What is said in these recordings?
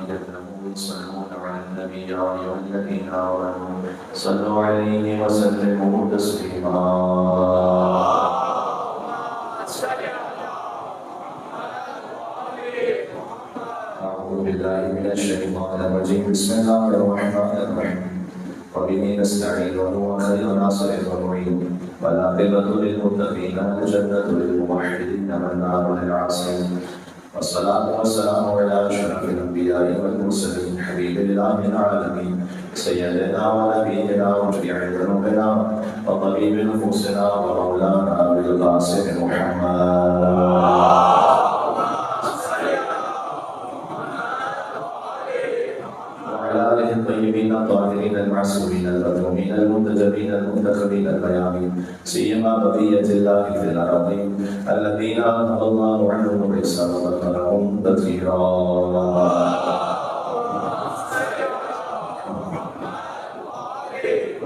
يعلمون يصلون على النبي يا أيها الذين آمنوا صلوا عليه وسلموا تسليما. أعوذ بالله من الشيطان الرجيم. بسم الله الرحمن الرحيم. وبه نستعين وهو خير ناصر ومعين والعاقبة للمتقين والجنة للموحدين والنار للعاصين. والصلاة والسلام على أشرف الأنبياء والمرسلين حبيب الله العالمين سيدنا ونبينا وشفيع ذنوبنا وطبيب نفوسنا ومولانا أبي القاسم محمد آله الطيبين الطاهرين المعصومين المظلومين المنتجبين المنتخبين الميامين سيما بقية الله في الأراضين الذين أنعم الله عنهم الإحسان وذكرهم تذكيرا.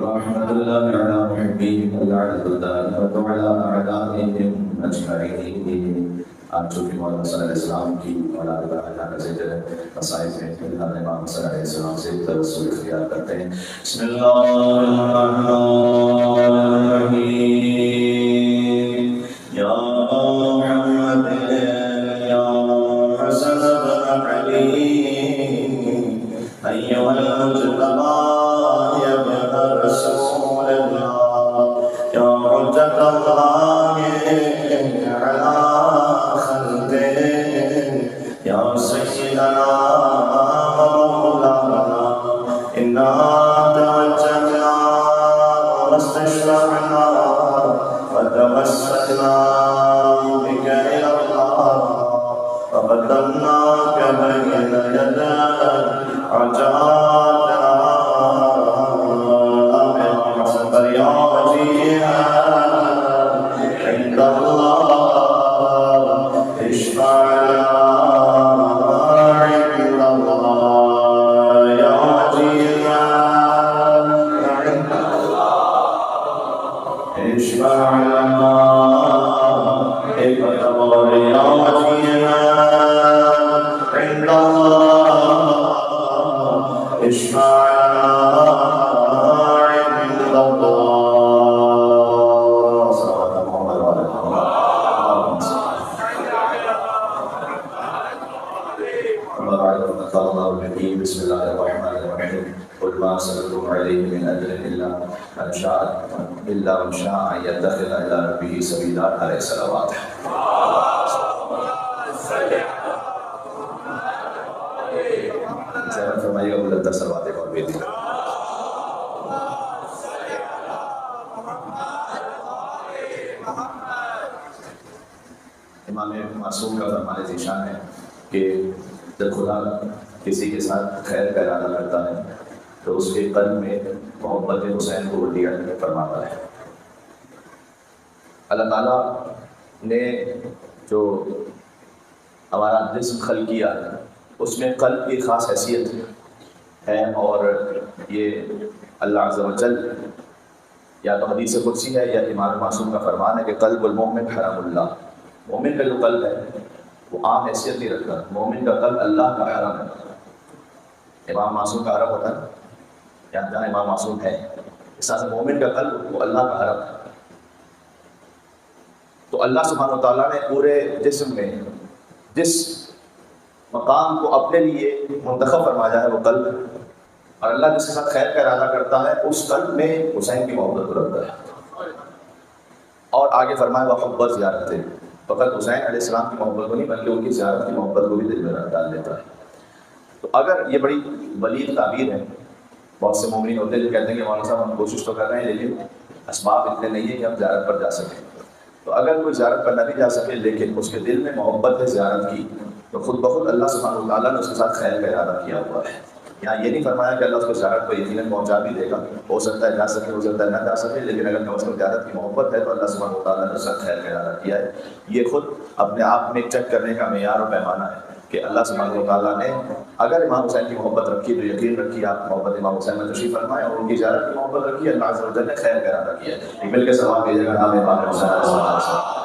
رحمة الله على محبين اللعنة الدائمة على أعدائهم أجمعين. آج چونکہ مولانا صلی اللہ علیہ السلام کی اولاد اللہ کا ذکر ہے، مصائب میں ہم امام صلی اللہ علیہ السلام سے توسل اختیار کرتے ہیں. بسم اللہ الرحمن الرحیم. یا محمد یا حسن بن علی ایھا المجتبی یا ابن رسول اللہ یا حجت اللہ علی یا سیدنا مولانا انا توجہنا واستشفعنا وتوسلنا بك الى الله وقدمناك بين يدي عجائبنا يا وجيها عند الله اشفع بسم الله الرحمن الرحيم. قل ما أسألكم عليه من أجر إلا من شاء أن يتخذ إلى ربه سبيلا. عليه الصلوات. زیادہ فرمائیے گا بلند صلوات ایک اور بیٹی. امام معصوم کا فرمان ذیشان ہے کہ جب خدا کسی کے ساتھ خیر کا ارادہ کرتا ہے تو اس کے قلب میں محبت حسین کو وڈی فرماتا ہے. اللہ تعالیٰ نے جو ہمارا جسم خلق کیا ہے اس میں قلب کی خاص حیثیت ہے، اور یہ اللہ عز و جل یا تو حدیث قدسی ہے یا امام معصوم کا فرمان ہے کہ قلب المؤمن حرم اللہ. مومن کا جو قلب ہے وہ عام حیثیت نہیں رکھتا، مومن کا قلب اللہ کا حرم ہے. امام معصوم کا حرم ہوتا ہے یہاں جہاں امام معصوم ہے، اس طرح سے مومن کا قلب وہ اللہ کا حرم ہے. تو اللہ سبحانہ وتعالیٰ نے پورے جسم میں جس مقام کو اپنے لیے منتخب فرمایا ہے وہ قلب، اور اللہ جس کے ساتھ خیر کا ارادہ کرتا ہے اس قلب میں حسین کی محبت کو رکھتا ہے. اور آگے فرمایا محبت زیارت ہے، فقط حسین علیہ السلام کی محبت کو نہیں بلکہ ان کی زیارت کی محبت کو بھی دل میں ڈال دیتا ہے. تو اگر یہ بڑی بلیغ تعبیر ہے، بہت سے مومنین ہوتے ہیں جو کہتے ہیں کہ مولانا صاحب ہم کوشش تو کر رہے ہیں لیکن اسباب اتنے نہیں ہیں کہ ہم زیارت پر جا سکیں. تو اگر کوئی زیارت پر نہ بھی جا سکے لیکن اس کے دل میں محبت ہے زیارت کی، تو خود بخود اللہ سبحانہ وتعالیٰ نے اس کے ساتھ خیر کا ارادہ کیا ہوا ہے. یہاں یہ نہیں فرمایا کہ اللہ اس کو زیارت کو یقیناً پہنچا بھی دے گا، ہو سکتا ہے جا سکے ہو سکتا ہے نہ جا سکے، لیکن اگر کم از کم زیارت کی محبت ہے تو اللہ سبحانہ وتعالیٰ نے اس کا خیر کا ارادہ کیا ہے. یہ خود اپنے آپ میں چیک کرنے کا معیار و پیمانہ ہے کہ اللہ سبحانہ وتعالیٰ نے اگر امام حسین کی محبت رکھی تو یقین رکھیے آپ محبت امام حسین میں تشریف فرمائے، اور ان کی زیارت کی محبت رکھی اللہ عز و جل نے خیر کا ارادہ کیا ہے. مل کے ثواب کیجیے گا نام امام حسین علیہ السلام.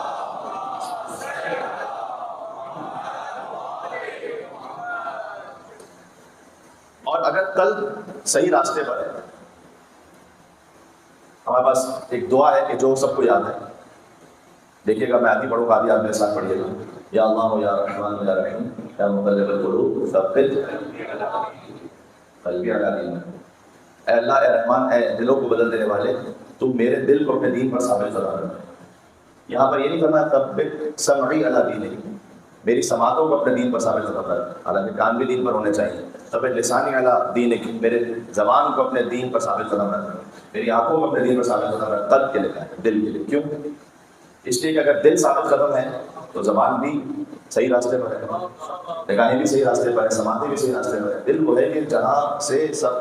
اور اگر کل صحیح راستے پر ہے، ہمارے پاس ایک دعا ہے کہ جو سب کو یاد ہے، دیکھیے گا، میں آدھی پڑھوں گا، آدھی آپ میرے ساتھ پڑھیے گا. یا اللہ یا رحمان یا رحیم یا مقلب القلوب ثبت قلبی علی دیک. اے اللہ، اے رحمان، اے دلوں کو بدل دینے والے، تم میرے دل کو اپنے دین پر ثابت کرا رہے ہو. یہاں پر یہ نہیں کرنا ثبت سمعی علی دیک، میری سماعتوں کو اپنے دین پر ثابت کرتا ہے، حالانکہ کان بھی دین پر ہونے چاہیے. ثبت لسانی علی دینک، میرے زبان کو اپنے دین پر ثابت کرنا ہے، میری آنکھوں کو اپنے دین پر ثابت کرنا ہے. قلب کے لکھا ہے، دل کے لیے. کیوں؟ اس لیے کہ اگر دل ثابت قدم ہے تو زبان بھی صحیح راستے پر ہے، نگاہیں بھی صحیح راستے پر ہے، سماعتیں بھی صحیح راستے پر ہے. دل وہ ہے کہ جہاں سے سب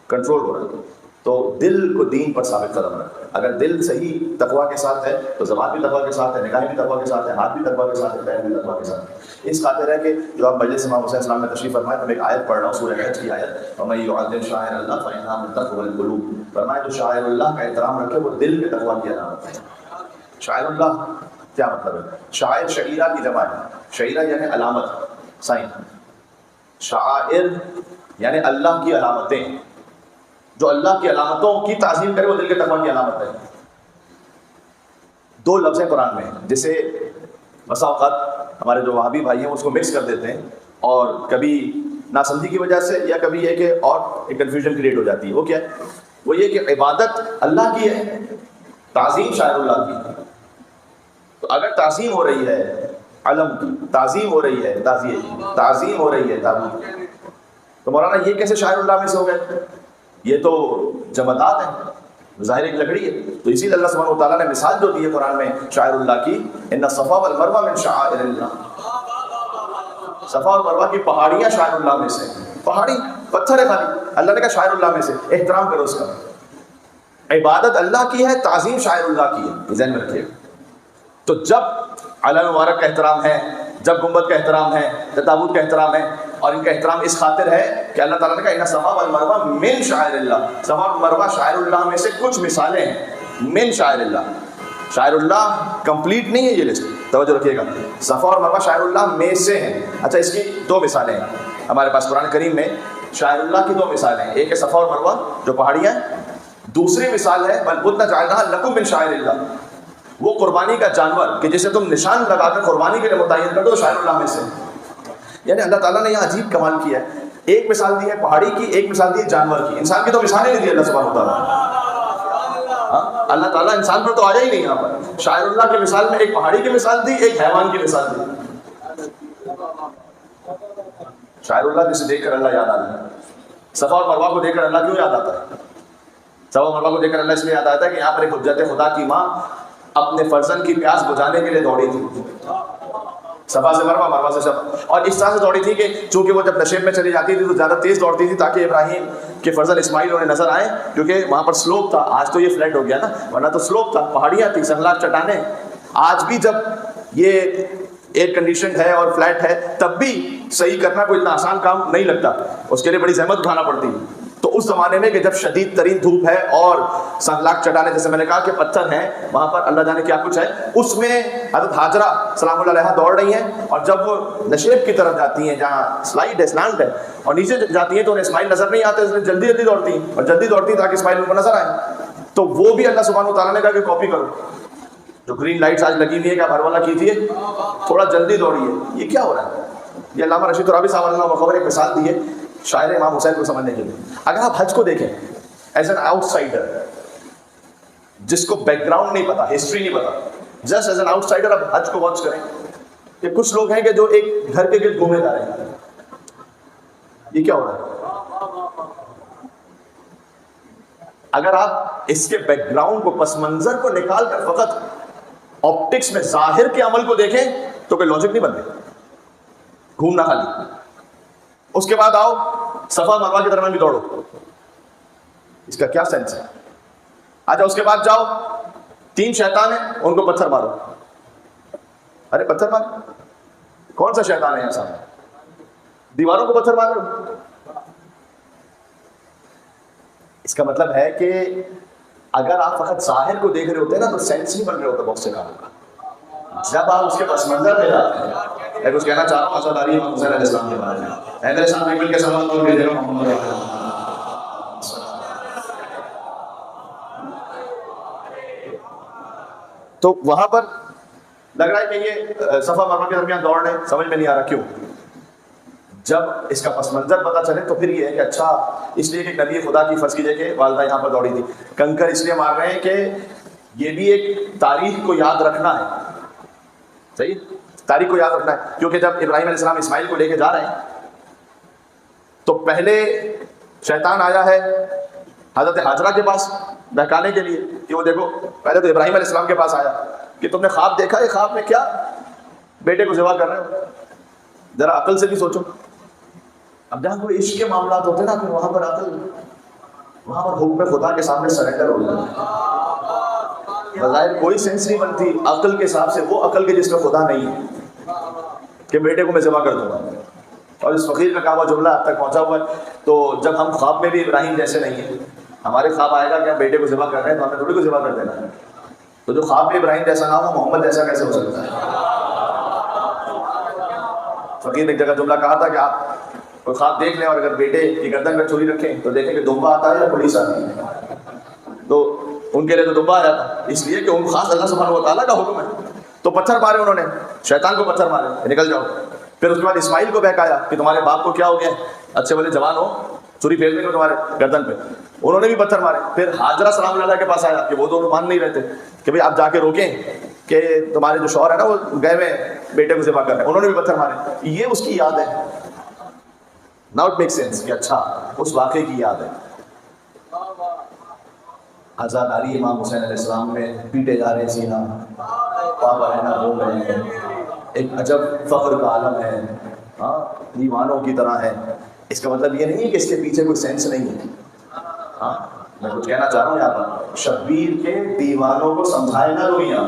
کنٹرول ہو رہا ہے، تو دل کو دین پر ثابت قدم ہے. اگر دل صحیح تقویٰ کے ساتھ ہے تو زبان بھی تقویٰ کے ساتھ ہے، نگاہیں بھی تقویٰ کے ساتھ ہے، ہاتھ بھی تقویٰ کے ساتھ ہے، پیر بھی تقویٰ کے ساتھ ہے. اس خاطر ہے کہ جو آپ مجلس امام حسین السلام میں تشریف فرمائے تو میں ایک آیت پڑھ رہا ہوں، سورہ حج کی آیت، وَمَن يُعَظِّمْ شَعَائِرَ اللَّهِ فَإِنَّهَا مِن تَقْوَى الْقُلُوبِ. فرمایا جو شاعر اللہ کا احترام رکھے وہ دل کے تقویٰ کی علامت ہے. شاعر اللہ کیا مطلب ہے؟ شاعر شعیرہ کی جمع ہے، شعیرہ یعنی علامت، سائن. شاعر یعنی اللہ کی علامتیں، جو اللہ کی علامتوں کی تعظیم کرے وہ دل کے تقویٰ کی علامت ہے. دو لفظ ہیں قرآن میں جسے بسا اوقات ہمارے جو وہابی بھائی ہیں اس کو مکس کر دیتے ہیں، اور کبھی ناسمجھی کی وجہ سے یا کبھی یہ کہ اور ایک کنفیوژن کریٹ ہو جاتی ہے. وہ کیا ہے؟ وہ یہ کہ عبادت اللہ کی ہے، تعظیم شاعر اللہ کی. تو اگر تعظیم ہو رہی ہے علم کی، تعظیم ہو رہی ہے تعزیے کی، تعظیم ہو رہی ہے تعبود کی، تو مولانا یہ کیسے شاعر اللہ میں سے ہو گئے؟ یہ تو جمادات ہیں، ظاہر ایک لکڑی ہے. تو اسی لیے اللہ سبحانہ و تعالیٰ نے مثال جو دی ہے قرآن میں شاعر اللہ کی، ان الصفا والمروہ من شعائر اللہ. صفا اور مروہ کی پہاڑیاں شاعر اللہ میں سے، پہاڑی پتھر ہے خالی، اللہ نے کہا شاعر اللہ میں سے، احترام کرو اس کا. عبادت اللہ کی ہے، تعظیم شاعر اللہ کی ہے، ذہن میں رکھیے. تو جب علم مبارک کا احترام ہے، جب گنبد کا احترام ہے، جب تابوت کا احترام ہے، اور ان کا احترام اس خاطر ہے کہ اللہ تعالیٰ نے کہا ان صفا والمروہ من شعائر اللہ. صفا اور مروہ شاعر اللہ میں سے کچھ مثالیں ہیں، من شاعر اللہ. شاعر اللہ کمپلیٹ نہیں ہے یہ لسٹ، توجہ رکھیے گا. صفا اور مروہ شاعر اللہ میں سے ہیں. اچھا، اس کی دو مثالیں ہیں ہمارے پاس قرآن کریم میں. شاعر اللہ کی دو مثالیں ہیں، ایک ہے صفا اور مروہ جو پہاڑیاں ہیں، دوسری مثال ہے بل بدنا جعلناها لکم من شاعر اللہ، وہ قربانی کا جانور کہ جسے تم نشان لگا کر قربانی کے لیے متعین کر دو، شاعر اللہ میں سے. یعنی اللہ تعالیٰ نے یہاں عجیب کمال کیا ہے. ایک مثال دی ہے پہاڑی کی، ایک مثال دی ہے جانور کی. انسان کی تو مثالیں نہیں دی اللہ سبحانہ وتعالیٰ. اللہ تعالیٰ انسان پر تو آیا ہی نہیں یہاں پر. شاعر اللہ کی مثال میں ایک پہاڑی کی مثال دی، ایک حیوان کی مثال دی. شاعر اللہ جسے دیکھ کر اللہ یاد آتا ہے. صفا اور مروہ کو دیکھ کر اللہ کیوں یاد آتا ہے؟ صفا اور مروہ کو دیکھ کر اللہ اس لیے یاد آتا ہے کہ یہاں پر ایک حجت خدا کی ماں اپنے فرزند کی پیاس بجھانے کے لیے دوڑی تھی. صفا سے مروہ، مروہ سے صفا، اور اس طرح سے دوڑی تھی کہ چونکہ وہ جب نشیب میں چلی جاتی تھی تو زیادہ تیز دوڑتی تھی تاکہ ابراہیم کے فرزند اسماعیل انہیں نظر آئے، کیونکہ وہاں پر سلوپ تھا. آج تو یہ فلیٹ ہو گیا نا، ورنہ تو سلوپ تھا، پہاڑیاں تھی، سنگلاخ چٹانیں. آج بھی جب یہ ایئر کنڈیشن ہے اور فلیٹ ہے تب بھی صحیح کرنا کوئی اتنا آسان کام نہیں لگتا، اس کے لیے بڑی زحمت اٹھانا پڑتی ہے. تو اس زمانے میں کہ جب شدید ترین دھوپ ہے اور سنگلاخ چٹانیں جیسے میں نے کہا کہ پتھر ہیں وہاں پر، اللہ جانے کیا کچھ ہے، اس میں حضرت ہاجرہ سلام اللہ علیہا دوڑ رہی ہیں، اور جب وہ نشیب کی طرف جاتی ہیں جہاں سلائڈ ہے، سلانٹ ہے، اور نیچے جاتی ہیں تو انہیں اسماعیل نظر نہیں آتے، اس لیے جلدی جلدی دوڑتی ہیں، اور جلدی دوڑتی ہیں تاکہ اسماعیل ان کو نظر آئے. تو وہ بھی اللہ سبحانہ و تعالیٰ نے کہا کہ کاپی کرو. جو گرین لائٹس آج لگی ہوئی ہے کہ آپ ہر والا کیجیے، تھوڑا جلدی دوڑیے. یہ کیا ہو رہا ہے؟ یہ علامہ رشید ترابی صاحب اللہ خبر ایک مثال دی ہے شاعر امام حسین کو سمجھنے کے لیے. اگر آپ حج کو دیکھیں ایز این آؤٹ سائڈر، جس کو بیک گراؤنڈ نہیں پتا، ہسٹری نہیں پتا، just as an out cider آپ حج کو واچ کریں کہ کچھ لوگ ہیں کہ جو ایک گھر کے گرد گھومے جا رہے ہیں. یہ کیا ہو رہا ہے؟ اگر آپ اس کے بیک گراؤنڈ کو، پس منظر کو نکال کر فقط آپٹکس میں ظاہر کے عمل کو دیکھیں تو کوئی لاجک نہیں بنتے، گھومنا خالی. اس کے بعد آؤ صفا مروہ کے درمیان بھی دوڑو، اس کا کیا سینس ہے؟ آجا اس کے بعد جاؤ، 3 شیطان ہیں ان کو پتھر مارو. ارے پتھر مار، کون سا شیطان ہے ایسا؟ دیواروں کو پتھر مارو. اس کا مطلب ہے کہ اگر آپ فقط ظاہر کو دیکھ رہے ہوتے ہیں نا تو سینس نہیں بن رہے ہوتا بہت سے کاموں کا. جب آپ اس کے پس منظر میں جاتے ہیں میں کچھ کہنا چاہ رہا ہوں عزاداری امام حسین علیہ السلام کے بارے میں. اے میرے سامنے مل کے صلوات اور بھیجے گا محمد علیہ السلام. تو وہاں پر لگ رہا ہے کہ یہ صفا مرمہ کے درمیان دوڑ رہے ہیں, سمجھ میں نہیں آ رہا کیوں. جب اس کا پس منظر پتہ چلے تو پھر یہ ہے کہ اچھا اس لیے کہ نبی خدا کی فرض کیجئے کہ والدہ یہاں پر دوڑی تھی. کنکر اس لیے مار رہے ہیں کہ یہ بھی ایک تاریخ کو یاد رکھنا ہے, صحیح, تاریخ کو یاد رکھنا ہے. کیونکہ جب ابراہیم علیہ السلام اسماعیل کو لے کے جا رہے ہیں تو پہلے شیطان آیا ہے حضرت ہاجرہ کے پاس بہکانے کے لیے کہ وہ دیکھو, پہلے تو ابراہیم علیہ السلام کے پاس آیا کہ تم نے خواب دیکھا ہے, خواب میں کیا بیٹے کو ذبح کر رہے ہو, ذرا عقل سے بھی سوچو. اب جہاں کوئی عشق کے معاملات ہوتے ہیں نا, پھر وہاں پر عقل, وہاں پر حکم خدا کے سامنے سرنڈر ہو جاتا ہے. بظاہر کوئی سینس نہیں بنتی عقل کے حساب سے, وہ عقل کے جس میں خدا نہیں ہے کہ بیٹے کو میں ذبح کر دوں گا. اور اس فقیر کا کہا ہوا جملہ اب تک پہنچا ہوا ہے. تو جب ہم خواب میں بھی ابراہیم جیسے نہیں ہیں, ہمارے خواب آئے گا کہ ہم بیٹے کو ذبح کر رہے ہیں تو ہمیں تھوڑی کو ذبح کر دینا ہے. تو جو خواب میں ابراہیم جیسا نہ ہو, محمد جیسا کیسے ہو سکتا ہے. فقیر نے ایک جگہ جملہ کہا تھا کہ آپ کوئی خواب دیکھ لیں اور اگر بیٹے کی گردن میں چھری رکھیں تو دیکھیں کہ دمبا آتا ہے یا پولیس آتی ہے. تو ان کے لیے تو دمبا آ جاتا, اس لیے کہ ان خاص اللہ سبحانہ و تعالیٰ کا حکم ہے. تو پتھر مارے انہوں نے, شیطان کو پتھر مارے, نکل جاؤ. پھر اس کے بعد اسماعیل کو بہکایا کہ تمہارے باپ کو کیا ہو گیا, اچھے بولے جوان ہو, چھری پھیر دیں گے تمہارے گردن پہ. انہوں نے بھی پتھر مارے. پھر ہاجرہ سلام اللہ کے پاس آیا کہ وہ دونوں مان نہیں رہتے کہ بھئی آپ جا کے روکیں کہ تمہارے جو شوہر ہے نا وہ گئے میں بیٹے کو ذبح کر رہے ہیں. انہوں نے بھی پتھر مارے. یہ اس کی یاد ہے. ناؤ اٹ میک سینس کہ اچھا اس واقعے کی یاد ہے. عزاداری امام حسین علیہ السلام میں پیٹے جا رہے سینہ, پاپا ہے نا رو رہے ہیں, ایک عجب فخر کا عالم ہے, ہاں دیوانوں کی طرح ہے. اس کا مطلب یہ نہیں ہے کہ اس کے پیچھے کوئی سینس نہیں ہے. ہاں میں کچھ کہنا چاہ رہا ہوں یہاں پر, شبیر کے دیوانوں کو سمجھائے نا رویاں.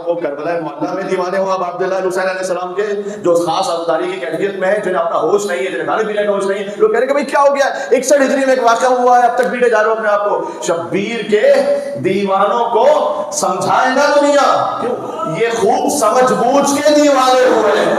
وہ کربلا معلیٰ میں دیوانے ہو اب عبداللہ حسین علیہ السلام کے, جو خاص عزاداری کی کیفیت میں ہے, جنہیں اپنا ہوش نہیں ہے, جنہیں کھانے پینے کا ہوش نہیں ہے. لوگ کہہ رہے کہ بھائی کیا ہو گیا, 61 ہجری میں ایک واقعہ ہوا ہے, اب تک پیٹے جا رہے ہو اپنے آپ کو. شبیر کے دیوانوں کو سمجھائے نا دنیا, یہ خوب سمجھ بوجھ کے دیوانے ہوئے ہیں.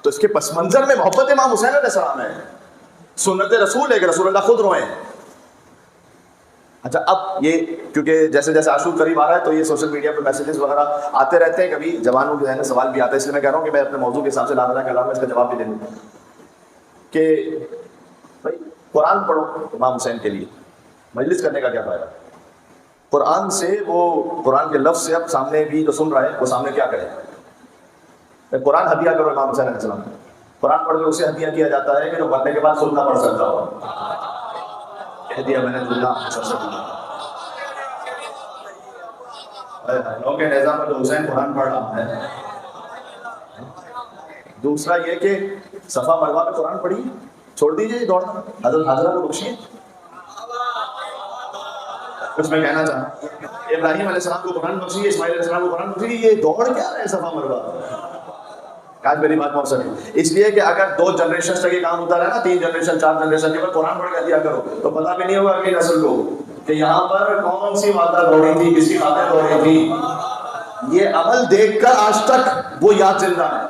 تو اس کے پس منظر میں محبت امام حسین علیہ السلام ہے, سنت رسول ہے کہ رسول اللہ خود روئے. اچھا اب یہ کیونکہ جیسے جیسے عاشور قریب آ رہا ہے تو یہ سوشل میڈیا پہ میسیجز وغیرہ آتے رہتے ہیں, کبھی جوانوں کے ذہن میں سوال بھی آتا ہے, اس لیے میں کہہ رہا ہوں کہ میں اپنے موضوع کے حساب سے لانا کہ میں اس کا جواب بھی دے دوں کہ بھائی قرآن پڑھو امام حسین کے لیے, مجلس کرنے کا کیا فائدہ. قرآن سے وہ قرآن کے لفظ سے اب سامنے بھی جو سن رہا ہے وہ سامنے کیا کرے. قرآن ہدیہ کرو امام حسین علیہ السلام. قرآن پڑھ کے اسے ہدیہ کیا جاتا ہے کہ جو مرنے کے بعد خود نہ پڑھ سکتا ہو. ہدیہ میں نے لوگوں کے نظام میں تو حسین قرآن پڑھ رہا ہے. دوسرا یہ کہ صفا مروہ میں قرآن پڑھی, چھوڑ دیجیے دوڑنا, حضرت حاجرہ کو بخشیے. کچھ میں کہنا چاہوں, ابراہیم علیہ السلام کو قرآن بخشیے, اسماعیل علیہ السلام کو قرآن بخشیے, یہ دوڑ کیا رہے صفا مروہ. آج میری بات پہنچ سکے, اس لیے کہ اگر 2 جنریشن تک یہ کام ہوتا رہا نا, 3 جنریشن 4 جنریشن کے بعد قرآن پڑھ کے دیا کرو تو پتہ بھی نہیں ہوگا اگلی نسل کو کہ یہاں پر کون سی والدہ دوڑی تھی, کس کی خاطر دوڑی تھی. یہ عمل دیکھ کر آج تک وہ یاد زندہ ہے.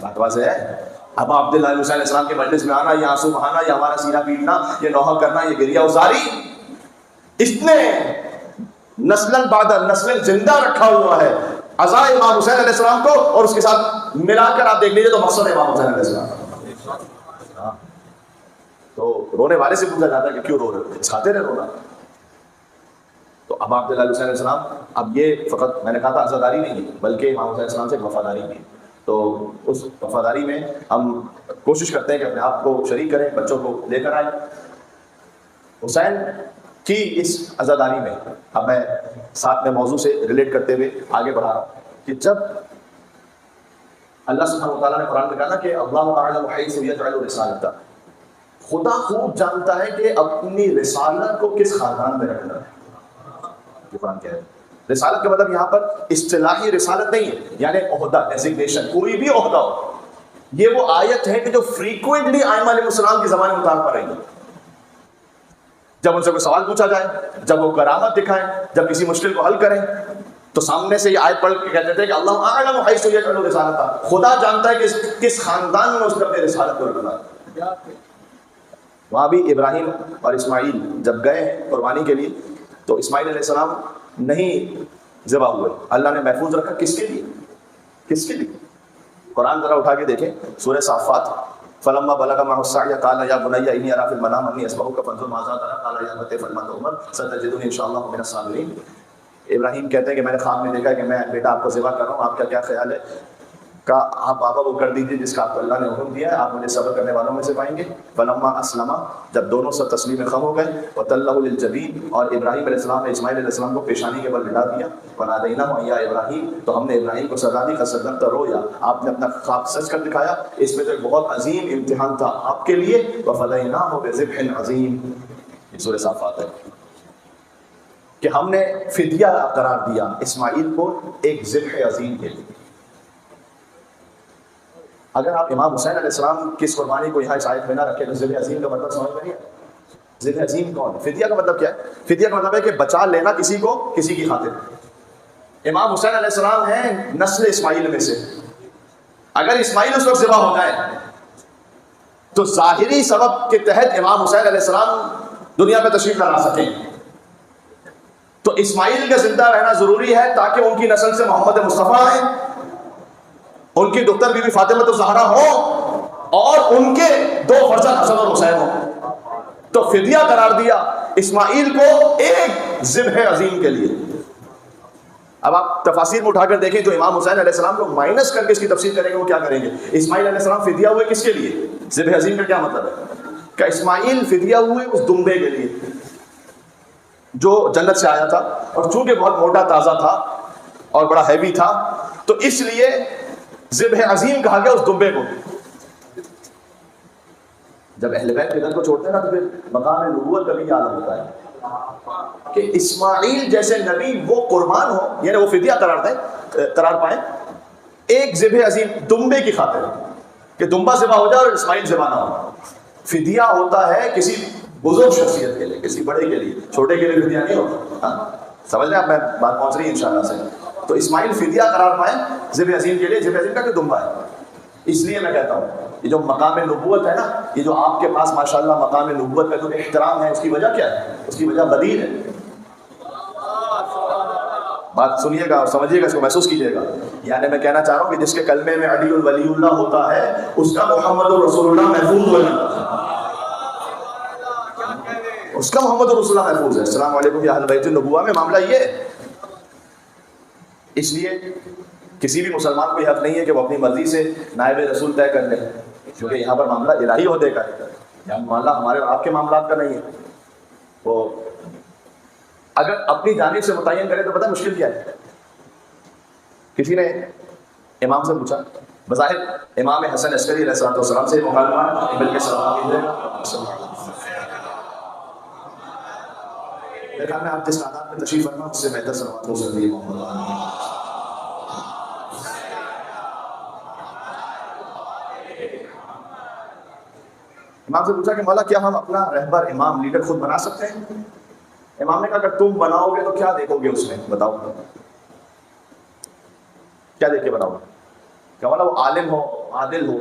بات واضح ہے. اب عبداللہ حسین علیہ السلام کے مجلس میں آنا, یہ آنسو بہانا, یہ ہمارا سینہ پیٹنا, یہ نوحہ کرنا, یہ گریہ ازاری, اس نے نسلاً بعد نسلیں زندہ رکھا ہوا ہے عزا امام حسین علیہ السلام کو, اور اس کے ساتھ ملا کر آپ دیکھ لیجیے تو مقصد امام حسین علیہ السلام. تو رونے والے سے پوچھا جاتا ہے کہ کیوں رو رہے, چاہتے رہے رونا. تو اب عبداللہ حسین علیہ السلام, اب یہ فقط میں نے کہا تھا عزاداری نہیں بلکہ امام حسین علیہ السلام سے ایک وفاداری بھی. تو اس وفاداری میں ہم کوشش کرتے ہیں کہ اپنے آپ کو شریک کریں, بچوں کو لے کر آئیں. حسین کی اس عزاداری میں اب میں ساتھ میں موضوع سے ریلیٹ کرتے ہوئے آگے بڑھا رہا ہوں کہ جب اللہ سبحانہ وتعالیٰ نے قرآن میں کہا نا کہ اللہ اعلم حیث یجعل رسالتہ, خدا خوب جانتا ہے کہ اپنی رسالت کو کس خاندان میں رکھنا ہے. یہ قرآن کہہ رہا ہے رسالت کا مطلب یہاں پر اصطلاحی رسالت نہیں ہے، یعنی عہدہ، ڈیزگنیشن، کوئی بھی عہدہ ہو. یہ وہ آیت ہے کہ جو فریکوینٹلی ائمہ علیہ السلام کے زمانے میں اتار پڑ رہی ہے. جب ان سے کوئی سوال پوچھا جائے، جب وہ کرامت دکھائیں، جب کسی مشکل کو حل کریں، تو سامنے سے یہ آیت پڑھ کے کہتے تھے کہ اللہ اعلم حیث یجعل رسالتہ، خدا جانتا ہے کہ کس خاندان میں اس نے اپنی رسالت کو رکھنا ہے. وہاں بھی ابراہیم اور اسماعیل جب گئے قربانی کے لیے تو اسماعیل علیہ السلام نہیں ذبح ہوئے. اللہ نے محفوظ رکھا کس کے لیے؟ کس کے لیے؟ قرآن ذرا اٹھا کے دیکھیں، سورہ صافات. فلما بلغ معه السعي قال يا بني اني ارى في المنام اني اذبحك فانظر ماذا ترى قال يا ابت افعل ما تؤمر ستجدني ان شاء الله من الصابرين. ابراہیم کہتے ہیں کہ میں نے خواب میں دیکھا کہ میں بیٹا آپ کو ذبح کر رہا ہوں، آپ کا کیا خیال ہے؟ کہا آپ بابا وہ کر دیجیے جس کا آپ کو اللہ نے حکم دیا ہے، آپ مجھے صبر کرنے والوں میں سے پائیں گے. فلما اسلما، جب دونوں سب تسلیم خم ہو گئے، وتلہ للجبین، اور ابراہیم علیہ السلام نے اسماعیل علیہ السلام کو پیشانی کے بل ملا دیا. ونادیناہ یا ابراہیم، تو ہم نے ابراہیم کو سزا دی. قد صدقت رؤیا، آپ نے اپنا خواب سچ کر دکھایا. اس میں تو ایک بہت عظیم امتحان تھا آپ کے لیے. وفدیناہ بذبح عظیم، یہ سورہ صافات ہے کہ ہم نے فدیہ قرار دیا اسماعیل کو ایک ذبح عظیم کے لیے. اگر آپ امام حسین علیہ السلام کی اس قربانی کو یہاں اس آیت میں نہ رکھے تو ذبح عظیم کا مطلب سمجھ میں نہیں آیا. ذبح عظیم کون ہے؟ فدیہ کا مطلب کیا ہے؟ فدیہ کا مطلب ہے کہ بچا لینا کسی کو کسی کی خاطر. امام حسین علیہ السلام ہیں نسل اسماعیل میں سے. اگر اسماعیل اس وقت ذبح ہو جائے تو ظاہری سبب کے تحت امام حسین علیہ السلام دنیا میں تشریف نہ لا سکیں. تو اسماعیل کا زندہ رہنا ضروری ہے تاکہ ان کی نسل سے محمد مصطفیٰ آئے، ان کی دختر بی بی فاطمہ الزہرا ہو، اور ان کے دو فرزند حسن اور حسین ہو. تو فدیہ قرار دیا اسماعیل کو ایک ذبح عظیم کے لیے. اب آپ تفاسیر میں اٹھا کر دیکھیں تو امام حسین علیہ السلام کو مائنس کر کے اس کی تفسیر کریں گے وہ کیا کریں گے. اسماعیل علیہ السلام فدیہ ہوئے کس کے لیے؟ ذبح عظیم کا کیا مطلب ہے کہ اسماعیل فدیہ ہوئے اس دمبے کے لیے جو جنت سے آیا تھا، اور چونکہ بہت موٹا تازہ تھا اور بڑا ہیوی تھا تو اس لیے ذبح عظیم کہا گیا اس دمبے کو. جب اہل بیت بدعت کو چھوڑتے ہیں نا تو پھر مقام نبوت کا بھی عالم ہوتا ہے کہ اسماعیل جیسے نبی وہ قربان ہو، یعنی وہ فدیہ قرار پائیں ایک ذبح عظیم دمبے کی خاطر، کہ دمبا ذبح ہو جائے اور اسماعیل ذبح نہ ہو. فدیہ ہوتا ہے کسی بزرگ شخصیت کے لیے، کسی بڑے کے لیے، چھوٹے کے لیے فدیہ نہیں ہوتا. سمجھ لیں آپ، میں بات پہنچ رہی ہے انشاءاللہ سے. تو اسماعیل فدیہ قرار پائیں ذبح عظیم کے لیے. ذبح عظیم کا کہ دمبا ہے. اس لیے میں کہتا ہوں یہ جو مقام نبوت ہے نا، یہ جو آپ کے پاس ماشاءاللہ مقام نبوت کا جو احترام ہے، اس کی وجہ کیا ہے؟ اس کی وجہ بدیل ہے. بات سنیے گا اور سمجھیے گا، اس کو محسوس کیجیے گا. یعنی میں کہنا چاہ رہا ہوں کہ جس کے کلمے میں علی الولی اللہ ہوتا ہے اس کا محمد رسول اللہ محفوظ ہو جاتا ہے، اس کا محمد رسول اللہ محفوظ ہے. السلام علیکم یا اہل بیت النبوہ میں معاملہ یہ ہے. اس لیے کسی بھی مسلمان کو یہ حق نہیں ہے کہ وہ اپنی مرضی سے نائب رسول طے کر لے، کیونکہ یہاں پر معاملہ الہی عہدے کا ہے، یہاں معاملہ ہمارے اور آپ کے معاملات کا نہیں ہے. وہ اگر اپنی جانب سے متعین کرے تو پتہ مشکل کیا ہے. کسی نے امام سے پوچھا، بظاہر امام حسن عسکری علیہ السلام سے مکالمہ ہے، بلکہ سلام کیجیے گا. دیکھا میں آپ جس تعداد میں تشریف فرما اس سے بہتر سلامت ہو سکتی ہے. امام سے پوچھا کہ مولا کیا ہم اپنا رہبر امام لیڈر خود بنا سکتے ہیں؟ امام نے کہا اگر تم بناؤ گے تو کیا دیکھو گے اس میں؟ بتاؤ کیا دیکھ کے بناؤ گے؟ کہ مولا وہ عالم ہو، عادل ہو.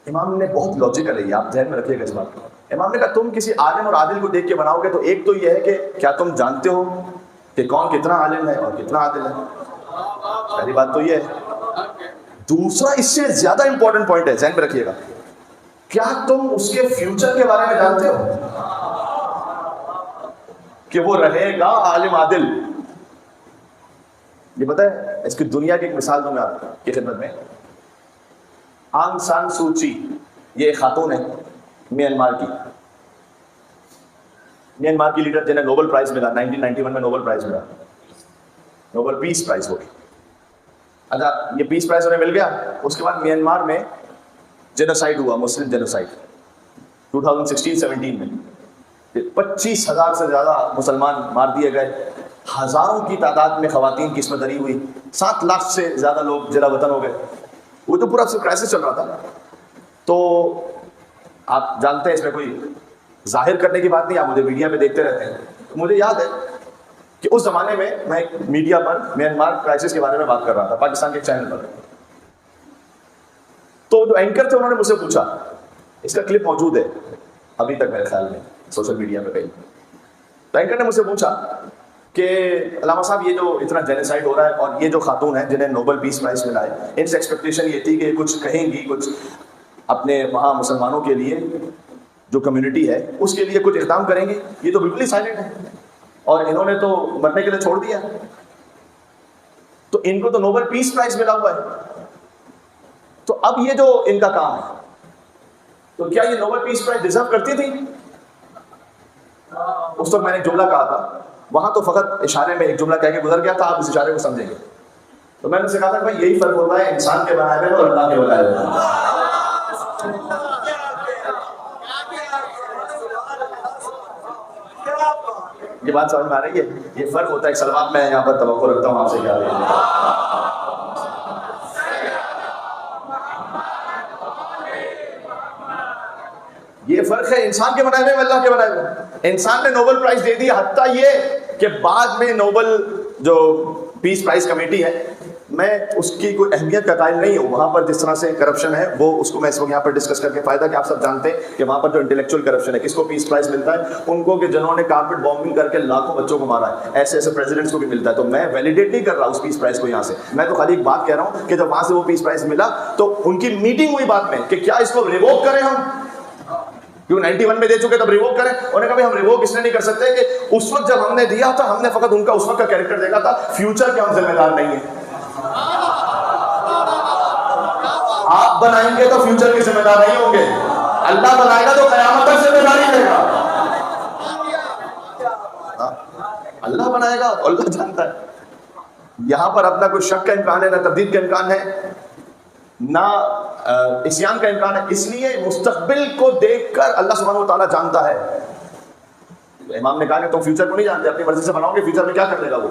امام نے بہت لاجیکل ہے، آپ ذہن میں رکھیے گا اس بات کو. امام نے کہا تم کسی عالم اور عادل کو دیکھ کے بناؤ گے تو ایک تو یہ ہے کہ کیا تم جانتے ہو کہ کون کتنا عالم ہے اور کتنا عادل ہے؟ پہلی بات تو یہ ہے. دوسرا اس سے زیادہ امپورٹنٹ پوائنٹ ہے، ذہن میں رکھیے گا، کیا تم اس کے فیوچر کے بارے میں جانتے ہو کہ وہ رہے گا عالم عادل؟ یہ پتہ ہے، اس کی دنیا کی ایک مثال دوں میں آپ کی خدمت میں. آنگ سان سوچی، یہ ایک خاتون ہے میانمار کی، میانمار کی لیڈر جنہیں نوبل پرائز ملا 1991 میں، نوبل پرائز ملا، نوبل پیس پرائز ہوگی. اچھا یہ پیس پرائز انہیں مل گیا. اس کے بعد میانمار میں جینوسائیڈ ہوا، مسلم جینوسائیڈ 2016-17 میں. 25,000 سے زیادہ مسلمان مار دیے گئے، ہزاروں کی تعداد میں خواتین کی عصمت دری ہوئی، 7 لاکھ سے زیادہ لوگ جلا وطن ہو گئے. وہ تو پورا کرائسس چل رہا تھا. تو آپ جانتے ہیں اس میں کوئی ظاہر کرنے کی بات نہیں، آپ مجھے میڈیا پہ دیکھتے رہتے ہیں. مجھے یاد ہے کہ اس زمانے میں میں ایک میڈیا پر میانمار کرائسس کے بارے میں بات کر رہا تھا پاکستان کے ایک چینل پر. تو جو اینکر تھے انہوں نے مجھ سے پوچھا، اس کا کلپ موجود ہے ابھی تک میرے خیال میں سوشل میڈیا پہ کہیں. تو اینکر نے مجھ سے پوچھا کہ علامہ صاحب یہ جو اتنا جینیسائڈ ہو رہا ہے اور یہ جو خاتون ہیں جنہیں نوبل پیس پرائز ملا ہے، ان سے ایکسپیکٹیشن یہ تھی کہ کچھ کہیں گی، کچھ اپنے وہاں مسلمانوں کے لیے جو کمیونٹی ہے اس کے لیے کچھ اقدام کریں گے. یہ تو بالکل ہی سائلنٹ ہے اور انہوں نے تو مرنے کے لیے چھوڑ دیا. تو ان کو تو نوبل پیس پرائز ملا ہوا ہے، تو اب یہ جو ان کا کام ہے، تو کیا یہ نوبل پیس پرائز ڈیزرو کرتی تھی؟ اس وقت میں نے ایک جملہ کہا تھا، وہاں تو فقط اشارے میں ایک جملہ کہہ کے گزر گیا تھا، آپ اس اشارے کو سمجھیں گے. تو میں نے اسے کہا تھا بھائی یہی فرق ہوتا ہے انسان کے بنائے ہوئے اور اللہ کے بنائے ہوئے. یہ بات سمجھ میں آ رہی ہے؟ یہ فرق ہوتا ہے. ایک سلوات میں یہاں پر توقع رکھتا ہوں آپ سے، کیا یہ فرق ہے انسان کے بنائے ہوئے اور اللہ کے بنائے ہوئے. انسان نے نوبل پرائز دے دیا، حتیٰ یہ کہ بعد میں نوبل جو پیس پرائز کمیٹی ہے، میں اس کی کوئی اہمیت کا قائل نہیں ہوں. وہاں پر جس طرح سے کرپشن ہے وہ اس کو میں اس وقت یہاں پر ڈسکس کر کے فائدہ کہ آپ سب جانتے ہیں کہ وہاں پر جو انٹلیکچوئل کرپشن ہے، کس کو پیس پرائز ملتا ہے؟ ان کو کہ جنہوں نے کارپیٹ بامبنگ کر کے لاکھوں بچوں کو مارا ہے. ایسے ایسے پریزیڈنٹس کو بھی ملتا ہے. تو میں ویلیڈیٹ نہیں کر رہا اس پیس پرائز کو یہاں سے، میں تو خالی ایک بات کہہ رہا ہوں کہ جب وہاں سے وہ پیس پرائز ملا تو ان کی میٹنگ ہوئی بات میں کہ کیا اس کو ریووک کریں ہم، کیوں 91 میں دے چکے تب ریووک کریں. انہوں نے کہا ہم ریووک اس لیے نہیں کر سکتے کہ اس وقت جب ہم نے دیا تھا ہم نے فقط ان کا اس وقت کا کیریکٹر دیکھا تھا، فیوچر کے ہم ذمہ دار نہیں ہیں. آپ بنائیں گے تو فیوچر کے ذمہ دار نہیں ہوں گے، اللہ بنائے گا تو قیامت تک ذمہ داری لے گا. اللہ بنائے گا، اللہ جانتا ہے. یہاں پر اپنا کوئی شک کا امکان ہے، نہ تردید کا امکان ہے، نہ عصیان کا امکان ہے. اس لیے مستقبل کو دیکھ کر اللہ سبحانہ و تعالیٰ جانتا ہے. امام نے کہا کہ تم فیوچر کو نہیں جانتے، اپنی مرضی سے بناؤ گے، فیوچر میں کیا کر لے گا وہ.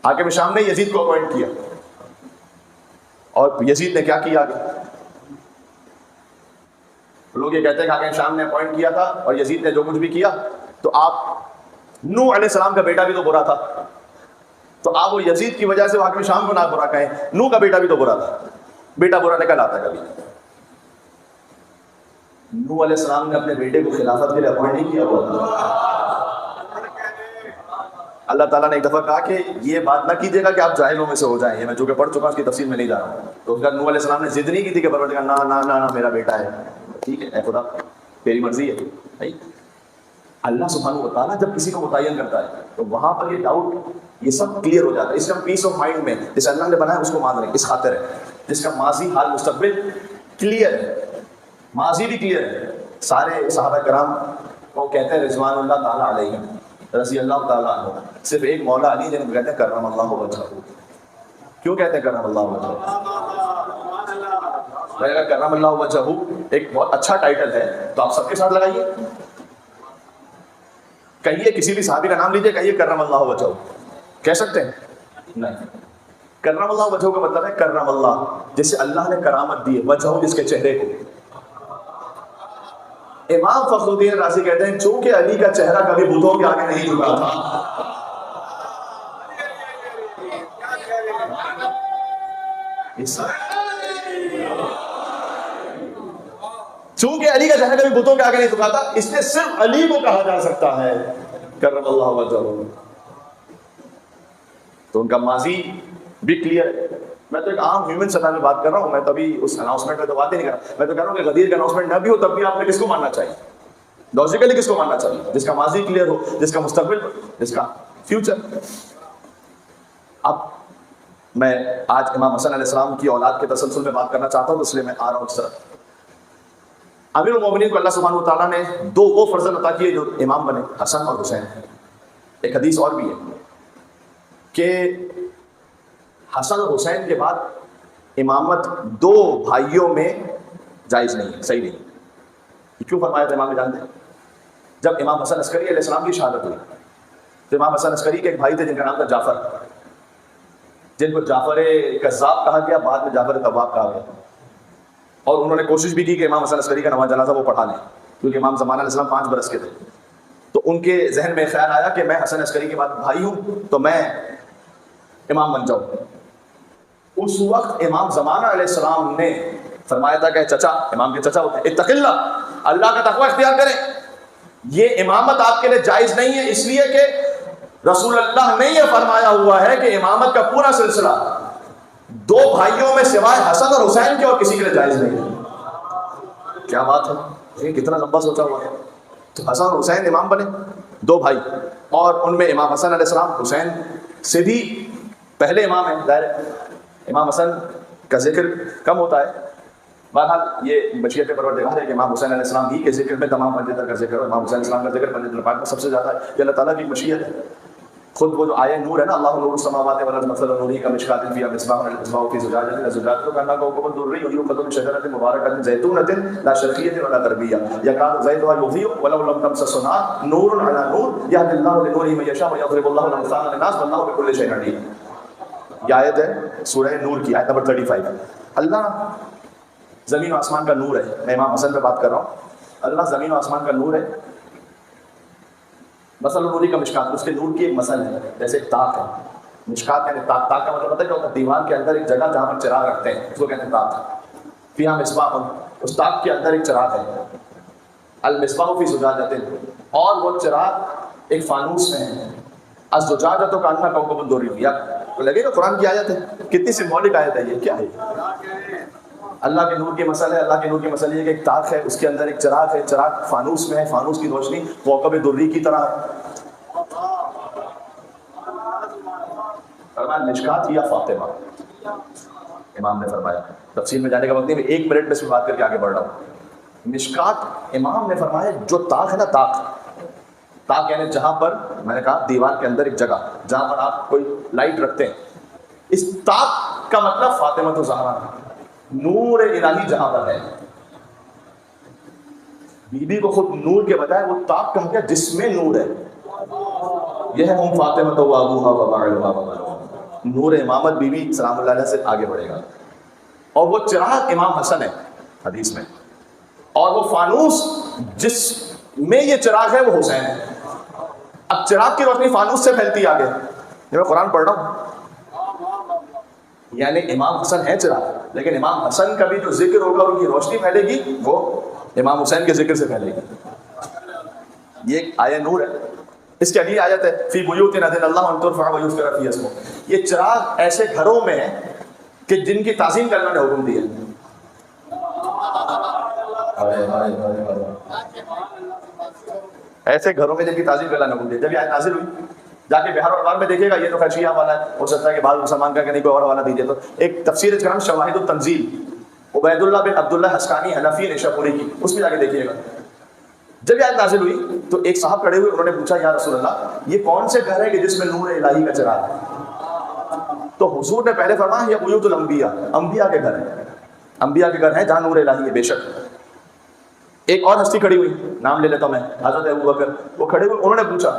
حاکم شام نے یزید کو اپوائنٹ کیا، اور یزید نے کیا کیا آگے؟ لوگ یہ کہتے ہیں کہ حاکم شام نے اپوائنٹ کیا تھا اور یزید نے جو کچھ بھی کیا، تو آپ نوح علیہ السلام کا بیٹا بھی تو برا تھا، تو آپ وہ یزید کی وجہ سے حاکم شام کو نہ برا کہیں. نوح کا بیٹا بھی تو برا تھا، بیٹا برا نکل آتا ہے کبھی. نوح علیہ السلام نے اپنے بیٹے کو خلافت کے لیے اپوائنٹ نہیں کیا ہوا تھا. اللہ تعالیٰ نے ایک دفعہ کہا کہ یہ بات نہ کیجیے گا کہ آپ جاہلوں میں سے ہو جائیں. یہ میں جو کہ پڑھ چکا اس کی تفصیل میں نہیں جا رہا ہوں. تو نوح علیہ السلام نے ضد نہیں کی تھی کہ پروردگار نہ نہ نہ نہ میرا بیٹا ہے، ٹھیک ہے اے خدا تیری مرضی ہے. اللہ سبحانہ و تعالیٰ جب کسی کو متعین کرتا ہے تو وہاں پر یہ ڈاؤٹ یہ سب کلیئر ہو جاتا ہے. اس کا پیس آف مائنڈ میں جس اللہ نے بنایا اس کو مان رہے ہیں، اس خاطر ہے جس کا ماضی حال مستقبل کلیئر ہے. ماضی بھی کلیئر ہے. سارے صحابہ کرام وہ کہتے ہیں رضوان اللہ تعالیٰ علیہ رضی اللہ تعالیٰ عنہ، صرف ایک مولا علی جن کو کہتے ہیں کرم اللہ وجہہ. کیوں کہتے ہیں کرم اللہ وجہہ؟ کرم اللہ وجہہ ایک بہت اچھا ٹائٹل ہے، تو آپ سب کے ساتھ لگائیے، کہیے کسی بھی صحابی کا نام لیجیے، کہیے کرم اللہ وجہہ. کہہ سکتے ہیں؟ نہیں. کرم اللہ وجہہ کا مطلب ہے کرم اللہ، جسے اللہ نے کرامت دی ہے، وجہہ جس کے چہرے کو. امام فخر الدین رازی کہتے ہیں چونکہ علی کا چہرہ کبھی بتوں کے آگے نہیں جھکا تھا. چونکہ علی کا چہرہ کبھی بتوں کے آگے نہیں جھکا تھا، اس لیے صرف علی کو کہا جا سکتا ہے کرم اللہ وجہہ. تو ان کا ماضی بھی کلیئر ہے. میں تو ایک عام ہیومن سطح میں بات کر رہا ہوں، میں تو ابھی اس اناؤنسمنٹ میں تو بات ہی نہیں کر رہا. میں تو کہہ رہا ہوں کہ غدیر کا اناؤنسمنٹ نہ بھی ہو تب بھی آپ نے کس کو ماننا چاہیے؟ لاجیکلی کس کو ماننا چاہیے؟ جس کا ماضی کلیئر ہو، جس کا مستقبل، جس کا فیوچر. اب میں آج امام حسن علیہ السلام کی اولاد کے تسلسل میں بات کرنا چاہتا ہوں، تو اس لیے میں آ رہا ہوں اس طرح. امیر المومنین کو اللہ سبحانہ و تعالیٰ نے دو وہ فرزند عطا کیے جو امام بنے، حسن اور حسین. ایک حدیث اور بھی ہے کہ حسن اور حسین کے بعد امامت دو بھائیوں میں جائز نہیں ہے، صحیح نہیں. کیوں فرمایا تھا امام نے؟ جانتے ہیں جب امام حسن عسکری علیہ السلام کی شہادت ہوئی تو امام حسن عسکری کے ایک بھائی تھے جن کا نام تھا جعفر، جن کو جعفر کذاب کہا گیا، بعد میں جعفر طباق کہا گیا، اور انہوں نے کوشش بھی کی کہ امام حسن عسکری کا نماز جنازہ وہ پڑھا لیں، کیونکہ امام زمان علیہ السلام 5 برس کے تھے۔ تو ان کے ذہن میں خیال آیا کہ میں حسن عسکری کے بعد بھائی ہوں تو میں امام بن جاؤں۔ اس وقت امام زمانہ علیہ السلام نے فرمایا تھا کہ چچا، امام کے چچا ہوتے ہیں، اتق اللہ، اللہ کا تقوی اختیار کریں، یہ امامت آپ کے لیے جائز نہیں ہے، اس لیے کہ رسول اللہ نے یہ فرمایا ہوا ہے کہ امامت کا پورا سلسلہ 2 بھائیوں میں سوائے حسن اور حسین کے اور کسی کے لیے جائز نہیں ہے۔ کیا بات ہے، یہ کتنا لمبا سوچا ہوا ہے۔ تو حسن اور حسین امام بنے، 2 بھائی، اور ان میں امام حسن علیہ السلام حسین سے بھی پہلے امام ہیں، ظاہر ہے امام حسن کا ذکر کم ہوتا ہے، بہرحال یہ مشیت پروردگار ہے کہ امام حسین علیہ السلام ہی کے ذکر میں تمام منزل کا ذکر ہو، امام حسین علیہ السلام کا ذکر منزل پاک میں سب سے زیادہ ہے، یہ اللہ تعالیٰ کی مشیت ہے۔ خود وہ جو آیہ نور ہے نا، اللہ نور السماوات والارض مثل نورہ کمشکاۃ فیہا مصباح المصباح فی زجاجۃ الزجاجۃ کأنہا کوکب درّی یوقد من شجرۃ مبارکۃ زیتونۃ لا شرقیۃ ولا غربیہ یکاد زیتها یضیء ولو لم تمسسہ نار نور علی نور یہدی اللہ لنورہ من یشاء ویضرب اللہ الامثال للناس واللہ بکل شیء علیم۔ یہ آیت ہے سورہ نور کی، آیت نمبر 35۔ اللہ زمین و آسمان کا نور ہے، میں امام حسن پہ بات کر رہا ہوں، اللہ زمین و آسمان کا نور ہے۔ مثل نوری کا مشکات، اس کے نور کی ایک مثل ہے، جیسے ایک طاق ہے، مشکات یعنی طاق، طاق کا مطلب پتہ کیا ہوتا ہے؟ دیوار کے اندر ایک جگہ جہاں پر چراغ رکھتے ہیں، اس کو کہتے ہیں طاق۔ فیہا مصباح، اس طاق کے اندر ایک چراغ ہے، المصباح فی زجاجۃ، اور وہ چراغ ایک فانوس میں ہے، الزجاجۃ کأنہا کوکب درّی، یا لگے گا قرآن کی آیت ہے، کتنی سمبولک آیت ہے، یہ کیا ہے؟ اللہ کے نور کی مسئلہ ہے، اللہ کے نور کی مسئلہ یہ کہ ایک طاق ہے، اس کے اندر ایک چراغ ہے، چراغ فانوس میں ہے، فانوس کی روشنی کوکب درّی کی طرح ہے۔ فرمایا مشکات یا فاطمہ، امام نے فرمایا، تفصیل میں جانے کا وقت نہیں، میں 1 منٹ میں سے بات کر کے آگے بڑھ رہا ہوں۔ مشکات، امام نے فرمایا جو طاق ہے نا، طاق یعنی جہاں پر میں نے کہا دیوار کے اندر ایک جگہ جہاں پر آپ کوئی لائٹ رکھتے ہیں، اس طاق کا مطلب فاطمہ الزہرا، نور الہی جہاں پر ہے۔ بی بی کو خود نور کے بجائے وہ طاق کہا گیا جس میں نور ہے، یہ ہے ام فاطمہ و ابوہا و بعلھا و بنوہا، نور امامت بی بی سلام اللہ علیہ سے آگے بڑھے گا، اور وہ چراغ امام حسن ہے حدیث میں، اور وہ فانوس جس میں یہ چراغ ہے وہ حسین ہے۔ اب چراغ کی روشنی فانوس سے پھیلتی آگے، میں قرآن پڑھ رہا ہوں، یعنی امام حسن ہے چراغ، لیکن امام حسن کا بھی جو ذکر ہوگا ان کی روشنی پھیلے گی وہ امام حسین کے ذکر سے پھیلے گی۔ یہ ایک آیہ نور ہے۔ اس کی اگلی آیت ہے فی بیوت اذن اللہ ان ترفع ویذکر فیہا اسمہ، یہ چراغ ایسے گھروں میں ہے کہ جن کی تعظیم کرنا نے حکم دیا۔ ایسے گھروں میں جن کی تعظیم کرنا نے حکم دیا۔ جب یہ آیت نازل ہوئی، جا کے بہار اور بار میں دیکھے گا، یہ تو خیر شیعہ والا ہے، ہو سکتا ہے کہ بعض مسلمان کا کہ نہیں کوئی اور والا دیجیے، تو ایک تفسیر کرام شواہد التنزیل عبید اللہ بن عبداللہ حسقانی حنفی نیشاپوری کی، اس میں جا کے دیکھیے گا۔ جب یہ آیت نازل ہوئی تو ایک صاحب کھڑے ہوئے، انہوں نے پوچھا یا رسول اللہ یہ کون سے گھر ہے کہ جس میں نور الہی کا چراغ ہے؟ تو حضور نے پہلے فرمایا یہ بیوت الانبیاء، انبیاء کے گھر ہیں، انبیاء کے گھر ہیں جہاں نور الہی ہے بے شک۔ ایک اور ہستی کھڑی ہوئی، نام لے لیتا ہوں میں، حضرت ابوبکر، وہ کھڑے ہوئے، انہوں نے پوچھا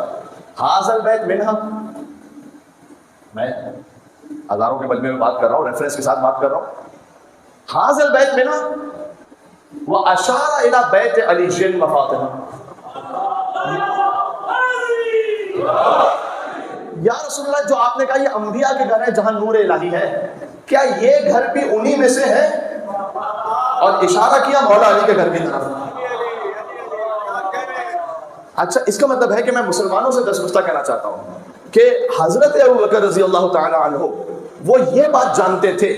حاضر بیت منہا، میں ہزاروں کے مجمع میں بات کر رہا ہوں، ریفرنس کے ساتھ بات کر رہا ہوں، حاضر بیت منہا واشار الی بیت علی جن و فاطمہ، یا رسول اللہ جو آپ نے کہا یہ انبیاء کے گھر ہے جہاں نور الہی ہے، کیا یہ گھر بھی انہی میں سے ہے؟ اور اشارہ کیا مولا علی کے گھر کی طرف۔ اچھا اس کا مطلب ہے کہ میں مسلمانوں سے دستگفتہ کہنا چاہتا ہوں کہ حضرت ابوبکر رضی اللہ تعالی عنہ وہ یہ بات جانتے تھے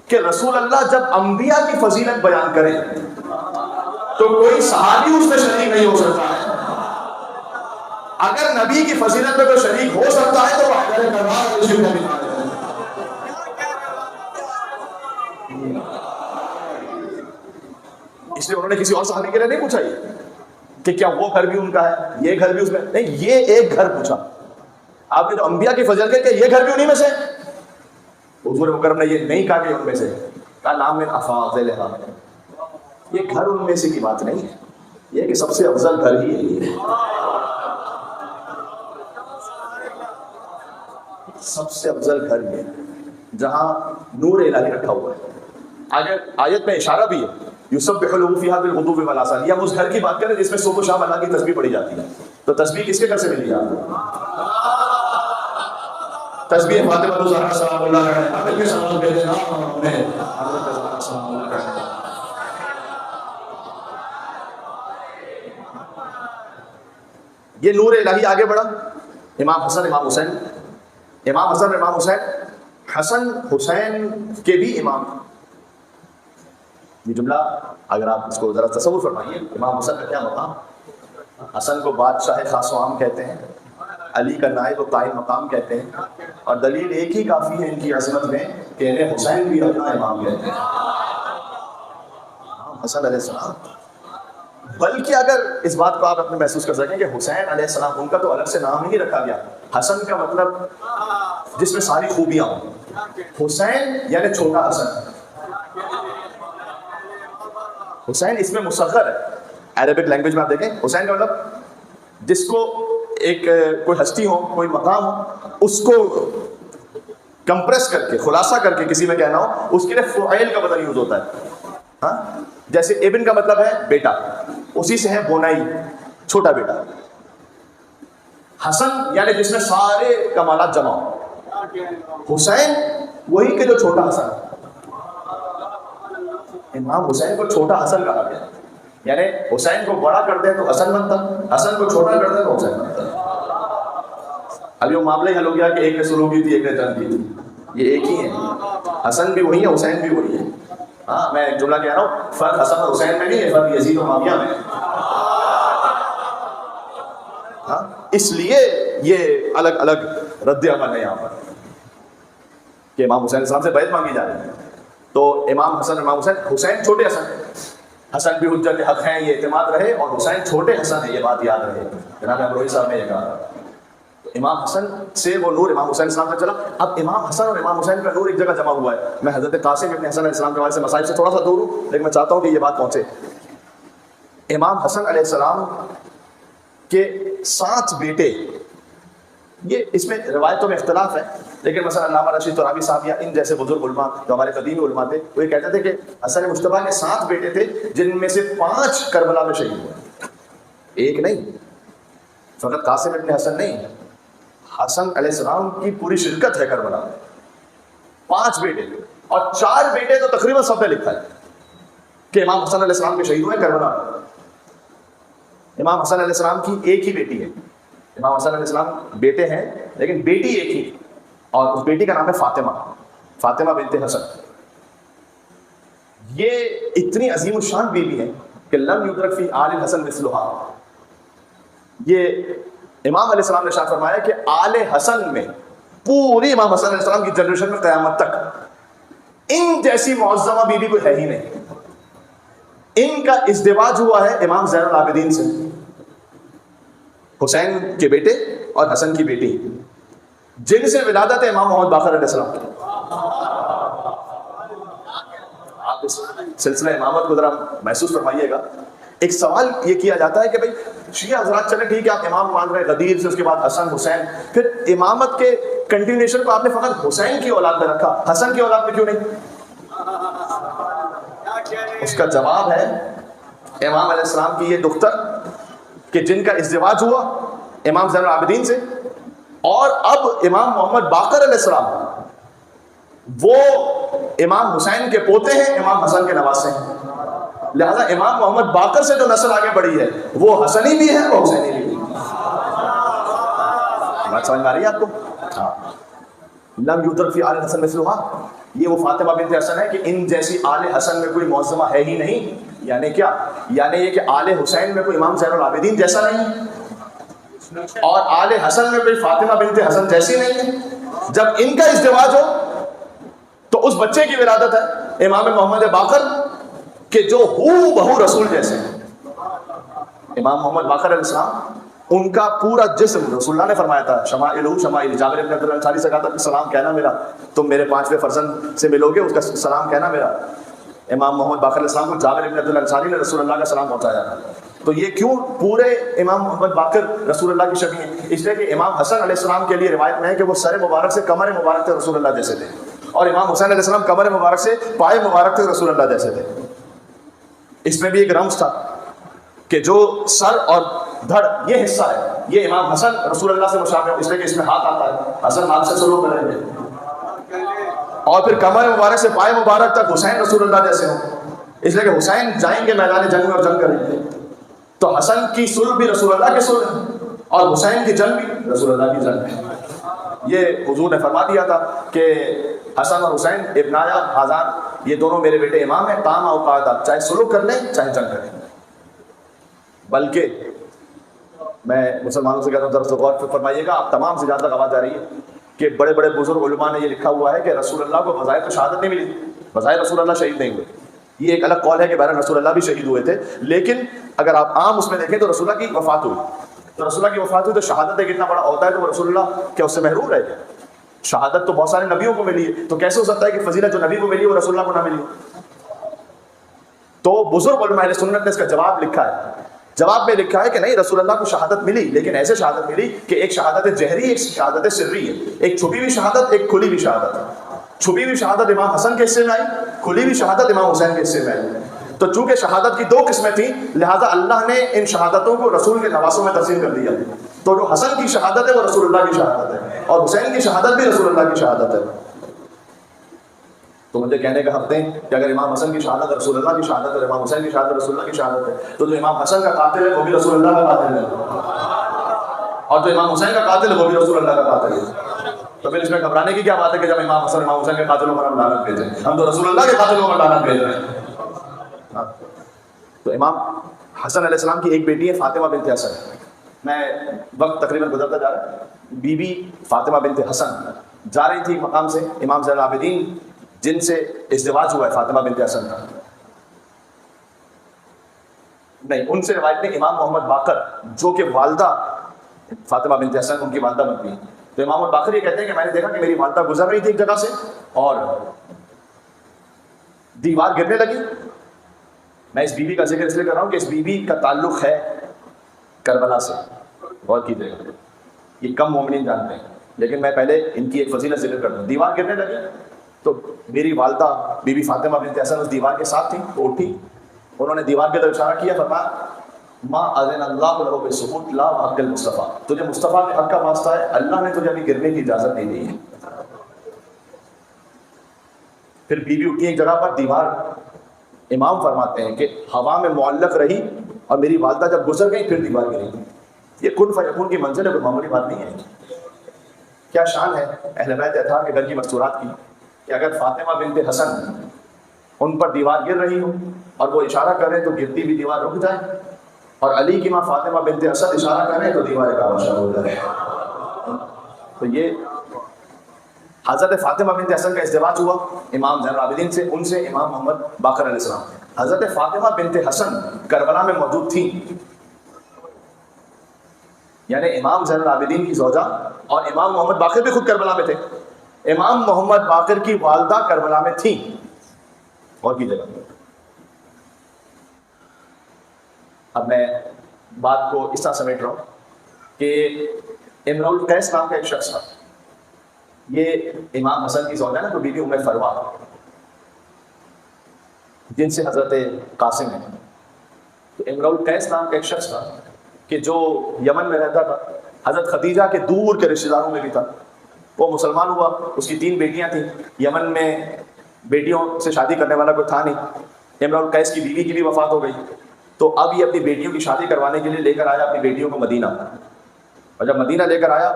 کہ رسول اللہ جب انبیاء کی فضیلت بیان کریں تو کوئی صحابی اس میں شریک نہیں ہو سکتا ہے، اگر نبی کی فضیلت میں کوئی شریک ہو سکتا ہے تو وہ حیدر کرار رسول نبی ہے۔ اس لیے انہوں نے کسی اور صحابی کے لیے نہیں پوچھا یہ کہ کیا وہ گھر بھی ان کا ہے، یہ گھر بھی اس میں نہیں، یہ ایک گھر پوچھا آپ نے جو انبیاء کی فضیلت ہے کہ یہ گھر بھی انہی میں سے، حضور مکرم نے یہ نہیں کہا کہ ان میں سے، کہا نام من افاضلها، یہ گھر ان میں سے کی بات نہیں ہے، یہ کہ سب سے افضل گھر ہی ہے۔ سب سے افضل گھر یہ جہاں نور الہی رکھا ہوا ہے. آگے آیت میں اشارہ بھی ہے یسبح له فیہا بالغدو والآصال. یہ ہم اس گھر کی بات کریں جس میں صبح و شام اللہ کی تسبیح پڑھی جاتی ہے. تو تسبیح کس کے گھر سے ملی آپ کو؟ تسبیح فاطمہ الزہرا سلام اللہ علیہا آپ کے سلام بھیجے نام میں حضرت زہرا سلام اللہ علیہا. یہ نور الہی آگے بڑھا. امام حسن امام حسین، امام حسن امام حسین، حسن حسین کے بھی امام. یہ جملہ اگر آپ اس کو ذرا تصور فرمائیے، امام حسن کا کیا مقام. حسن کو بادشاہ خاص و عام کہتے ہیں، علی کا نائب و قائم مقام کہتے ہیں، اور دلیل ایک ہی کافی ہے ان کی عظمت میں کہ انہیں حسین بھی اپنا امام کہتے ہیں. حسن علیہ السلام. بلکہ اگر اس بات کو آپ اپنے محسوس کر سکیں کہ حسین علیہ السلام ان کا تو الگ سے نام ہی رکھا گیا. حسن کا مطلب جس میں ساری خوبیاں ہوں. حسین یعنی چھوٹا حسن. حسین اس میں مصغر ہے. عربک لینگویج میں آپ دیکھیں حسین کا مطلب جس کو ایک کوئی ہستی ہو، کوئی مقام ہو، اس کو کمپریس کر کے خلاصہ کر کے کسی میں کہنا ہو، اس کے لیے فعیل کا بدل یوز ہوتا ہے. ہاں جیسے ابن کا مطلب ہے بیٹا، اسی سے ہے بونائی چھوٹا بیٹا. حسن یعنی جس میں سارے کمالات جمع ہو. حسین وہی کہ جو چھوٹا حسن. امام حسین کو چھوٹا حسن کہا گیا. یعنی حسین کو بڑا کر دے تو حسن بنتا، حسن کو چھوٹا کر دے تو حسین بنتا. ابھی وہ معاملہ ہی حل ہو گیا کہ ایک نے شروع کی تھی ایک نے جنگ کی تھی. یہ ایک ہی ہے. حسن بھی وہی ہے، حسین بھی وہی ہے. ہاں میں ایک جملہ کہہ رہا ہوں، فرق حسن اور حسین میں نہیں ہے، فرق یزید و معاویہ میں. ہاں اس لیے یہ الگ الگ رد عمل ہے یہاں پر کہ امام حسین السلام سے بیعت مانگی جا رہی ہے. تو امام حسن امام حسین، حسین چھوٹے حسن. حسن بھی حجت حق ہیں، یہ اعتماد رہے، اور حسین چھوٹے حسن ہے، یہ بات یاد رہے. جناب امروہی صاحب نے یہ کہا. امام حسن سے وہ نور امام حسین السلام تک چلا. اب امام حسن اور امام حسین کا نور ایک جگہ جمع ہوا ہے. میں حضرت قاسم ابن حسن علیہ السلام کے بارے سے مسائل سے تھوڑا سا دور ہوں، لیکن میں چاہتا ہوں کہ یہ بات پہنچے. امام حسن علیہ السلام کے 7 بیٹے، یہ اس میں روایتوں میں اختلاف ہے، لیکن مثلا علامہ رشید ترابی صاحب یا ان جیسے بزرگ علماء جو ہمارے قدیمی علماء تھے، وہ یہ کہتے تھے کہ حسن مجتبیٰ کے 7 بیٹے تھے، جن میں سے 5 کربلا میں شہید ہوئے. ایک نہیں، فقط قاسم ابن حسن نہیں، حسن علیہ السلام کی پوری شرکت ہے کربلا میں. 5 بیٹے اور 4 بیٹے تو تقریباً سب نے لکھا ہے کہ امام حسن علیہ السلام کے شہید ہوئے کربلا میں. امام حسن علیہ السلام کی ایک ہی بیٹی ہے. امام حسن علیہ السلام بیٹے ہیں لیکن بیٹی ایک ہی، اور اس بیٹی کا نام ہے فاطمہ، فاطمہ بنت حسن. یہ اتنی عظیم الشان بیوی ہے کہ لم یدرک فی آل حسن مثلھا. یہ امام علیہ السلام نے ارشاد فرمایا کہ آل حسن میں، پوری امام حسن علیہ السلام کی جنریشن میں قیامت تک ان جیسی معظمہ بیوی کوئی ہے ہی نہیں. ان کا ازدواج ہوا ہے امام زین العابدین سے، حسین کے بیٹے اور حسن کی بیٹی، جن سے ولادت ہے امام محمد باقر علیہ السلام کی. آپ اس سلسلہ امامت کو ذرا محسوس فرمائیے گا. ایک سوال یہ کیا جاتا ہے کہ بھائی شیعہ حضرات چلیں ٹھیک ہے آپ امام مان رہے غدیر سے، اس کے بعد حسن حسین، پھر امامت کے کنٹینیوشن کو آپ نے فقط حسین کی اولاد میں رکھا، حسن کی اولاد میں کیوں نہیں؟ اس کا جواب ہے امام علیہ السلام کی یہ دختر کہ جن کا ازدواج ہوا امام زین العابدین سے، اور اب امام محمد باقر علیہ السلام وہ امام حسین کے پوتے ہیں، امام حسن کے نواسے ہیں. لہذا امام محمد باقر سے جو نسل آگے بڑھی ہے وہ حسنی بھی ہے، وہ حسینی بھی ہے. بات سمجھ میں آ رہی ہے آپ کو؟ ہاں. لم یدرک فی آل حسن مثلھا، یہ وہ فاطمہ بنت حسن ہے کہ ان جیسی آل حسن میں کوئی معظمہ ہے ہی نہیں. یعنی کیا؟ یعنی یہ کہ آل حسین میں کوئی امام زین العابدین جیسا نہیں، اور آل حسن میں کوئی فاطمہ بنت حسن جیسی نہیں ہے. جب ان کا ازدواج ہو تو اس بچے کی ولادت ہے امام محمد باقر کہ جو ہو بہو رسول جیسے. امام محمد باقر علیہ السلام ان کا پورا جسم، رسول اللہ نے فرمایا تھا شمائلہ شمائل، جابر بن عبداللہ انصاری سے کہا تھا کہ سلام کہنا میرا، تم میرے 5ویں فرزند سے ملو گے اس کا سلام کہنا میرا. امام محمد باقر علیہ السلام کو جابر بن عبداللہ انصاری نے رسول اللہ کا سلام پہنچایا. تو یہ کیوں پورے امام محمد باقر رسول اللہ کی شبیہ ہیں؟ اس لیے کہ امام حسن علیہ السلام کے لیے روایت میں ہے کہ وہ سر مبارک سے کمر مبارک تک رسول اللہ جیسے تھے، اور امام حسین علیہ السلام کمر مبارک سے پائے مبارک تک رسول اللہ جیسے تھے۔ اس میں بھی ایک رمز تھا کہ جو سر اور دھڑ یہ حصہ ہے یہ امام حسن رسول اللہ سے مشابہ ہے، اس لیے کہ اس میں ہاتھ آتا ہے، حسن ہاتھ سے سلوک کریں گے، اور پھر کمر مبارک سے پائے مبارک تک حسین رسول اللہ جیسے ہوں، اس لیے کہ حسین جائیں گے میدان جنگ میں اور جنگ کریں گے، تو حسن کی سلب بھی رسول اللہ کے سلب ہے اور حسین کی جنگ بھی رسول اللہ کی جنگ ہے۔ یہ حضور نے فرما دیا تھا کہ حسن اور حسین ابنایا آزان، یہ دونوں میرے بیٹے امام ہیں، تام اوقات آپ چاہے سلوک کر لیں چاہے جنگ کریں۔ بلکہ میں مسلمانوں سے کہتا ہوں ذرا غور فرمائیے گا، آپ تمام سے جہاں تک آواز آ رہی ہے کہ بڑے بڑے بزرگ علماء نے یہ لکھا ہوا ہے کہ رسول اللہ کو بظاہر تو شہادت نہیں ملی، بظاہر رسول اللہ شہید نہیں ہوئے، یہ ایک الگ قول ہے کہ بہرحال رسول اللہ بھی شہید ہوئے تھے، لیکن اگر آپ عام اس میں دیکھیں تو رسول اللہ کی وفات ہوئی، تو رسول اللہ کی وفات ہوئی تو شہادت ایک اتنا بڑا عہدہ ہے تو رسول اللہ کیا اس سے محروم رہ گئے؟ شہادت تو بہت سارے نبیوں کو ملی ہے، تو کیسے ہو سکتا ہے کہ فضیلت جو نبی کو ملی وہ رسول اللہ کو نہ ملی؟ تو بزرگ علماء اہل سنت نے اس کا جواب لکھا ہے، جواب میں لکھا ہے کہ نہیں، رسول اللہ کو شہادت ملی، لیکن ایسے شہادت ملی کہ ایک شہادت جہری ایک شہادت سری ہے، ایک چھپی ہوئی شہادت ایک کھلی ہوئی شہادت۔ چھپی ہوئی شہادت امام حسن کے حصے میں آئی، کھلی ہوئی شہادت امام حسین کے حصے میں آئی۔ تو چونکہ شہادت کی دو قسمیں تھیں لہٰذا اللہ نے ان شہادتوں کو رسول کے نواسوں میں تقسیم کر دیا، تو جو حسن کی شہادت ہے وہ رسول اللہ کی شہادت ہے اور حسین کی شہادت بھی رسول اللہ کی شہادت ہے۔ تو مجھے کہنے کا حق دیں کہ اگر امام حسن کی شہادت رسول اللہ کی شہادت ہے، امام حسین کی شہادت رسول اللہ کی شہادت ہے، تو جو امام حسن کا قاتل ہے وہ بھی رسول اللہ کا قاتل ہے، اور جو امام حسین کا قاتل ہے وہ بھی رسول اللہ کا قاتل ہے۔ تو پھر اس میں گھبرانے کی کیا بات ہے کہ جب امام حسن امام حسین کے قاتلوں پر ہم لعنت بھیجیں؟ ہم تو رسول اللہ کے قاتلوں پر لعنت بھیج رہے ہیں۔ تو امام حسن علیہ السلام کی ایک بیٹی ہے فاطمہ بنت حسن، میں وقت تقریباً گزرتا جا رہا ہے، بی بی فاطمہ بنت حسن جا رہی تھی مقام سے امام زین العابدین جن سے ازدواج ہوا ہے فاطمہ بنت حسن کا، نہیں ان سے روایت نہیں، امام محمد باقر جو کہ والدہ فاطمہ بنت حسن ان کی والدہ بنتی ہیں، تو امام محمد باقر یہ کہتے ہیں کہ میں نے دیکھا کہ میری والدہ گزر رہی تھی ایک جگہ سے اور دیوار گرنے لگی۔ میں اس بی بی کا ذکر اس لیے کر رہا ہوں کہ اس بی بی کا تعلق ہے کربلا سے، غور کیجیے گا، یہ کم مومنین جانتے ہیں، لیکن میں پہلے ان کی ایک فضیلت ذکر کرتا ہوں۔ دیوار گرنے لگی تو میری والدہ بی بی فاطمہ بنت حسن اس دیوار کے ساتھ تھی، تو اٹھی، انہوں نے دیوار کی طرف اشارہ کیا، فرمایا ما اذن اللہ لہ بسقوط لا حق المصطفیٰ، تجھے مصطفیٰ کے حق کا واسطہ ہے، اللہ نے تجھے ابھی گرنے کی اجازت نہیں دی ہے۔ پھر بی بی اٹھی ایک جگہ پر، دیوار امام فرماتے ہیں کہ ہوا میں معلق رہی اور میری والدہ جب گزر گئی پھر دیوار گری۔ یہ کن فیکون کی منزل ہے، کوئی معمولی بات نہیں ہے۔ کیا شان ہے اہل بیت اطہار کے گھر کی مستورات کی کہ اگر فاطمہ بنت حسن ان پر دیوار گر رہی ہو اور وہ اشارہ کریں تو گرتی بھی دیوار رک جائے، اور علی کی ماں فاطمہ بنت حسن اشارہ کریں تو دیوار کعبہ ہو جائے۔ تو یہ حضرت فاطمہ بنت حسن کا ازدواج ہوا امام زین العابدین سے، ان سے امام محمد باقر علیہ السلام۔ حضرت فاطمہ بنت حسن کربلا میں موجود تھیں، یعنی امام زین العابدین کی زوجہ، اور امام محمد باقر بھی خود کربلا میں تھے، امام محمد باقر کی والدہ کربلا میں تھیں، اور کی جگہ۔ اب میں بات کو اس طرح سمیٹ رہا ہوں کہ امرؤ القیس نام کا ایک شخص تھا، یہ امام حسن کی زوجہ ہے نا، تو بی بی ام فروا جن سے حضرت قاسم ہے، تو امرؤ القیس نام کا ایک شخص تھا کہ جو یمن میں رہتا تھا، حضرت خدیجہ کے دور کے رشتہ داروں میں بھی تھا، وہ مسلمان ہوا، اس کی 3 بیٹیاں تھیں، یمن میں بیٹیوں سے شادی کرنے والا کوئی تھا نہیں، امرؤ القیس کی بیوی کی بھی وفات ہو گئی، تو اب یہ اپنی بیٹیوں کی شادی کروانے کے لیے لے کر آیا اپنی بیٹیوں کو مدینہ، اور جب مدینہ لے کر آیا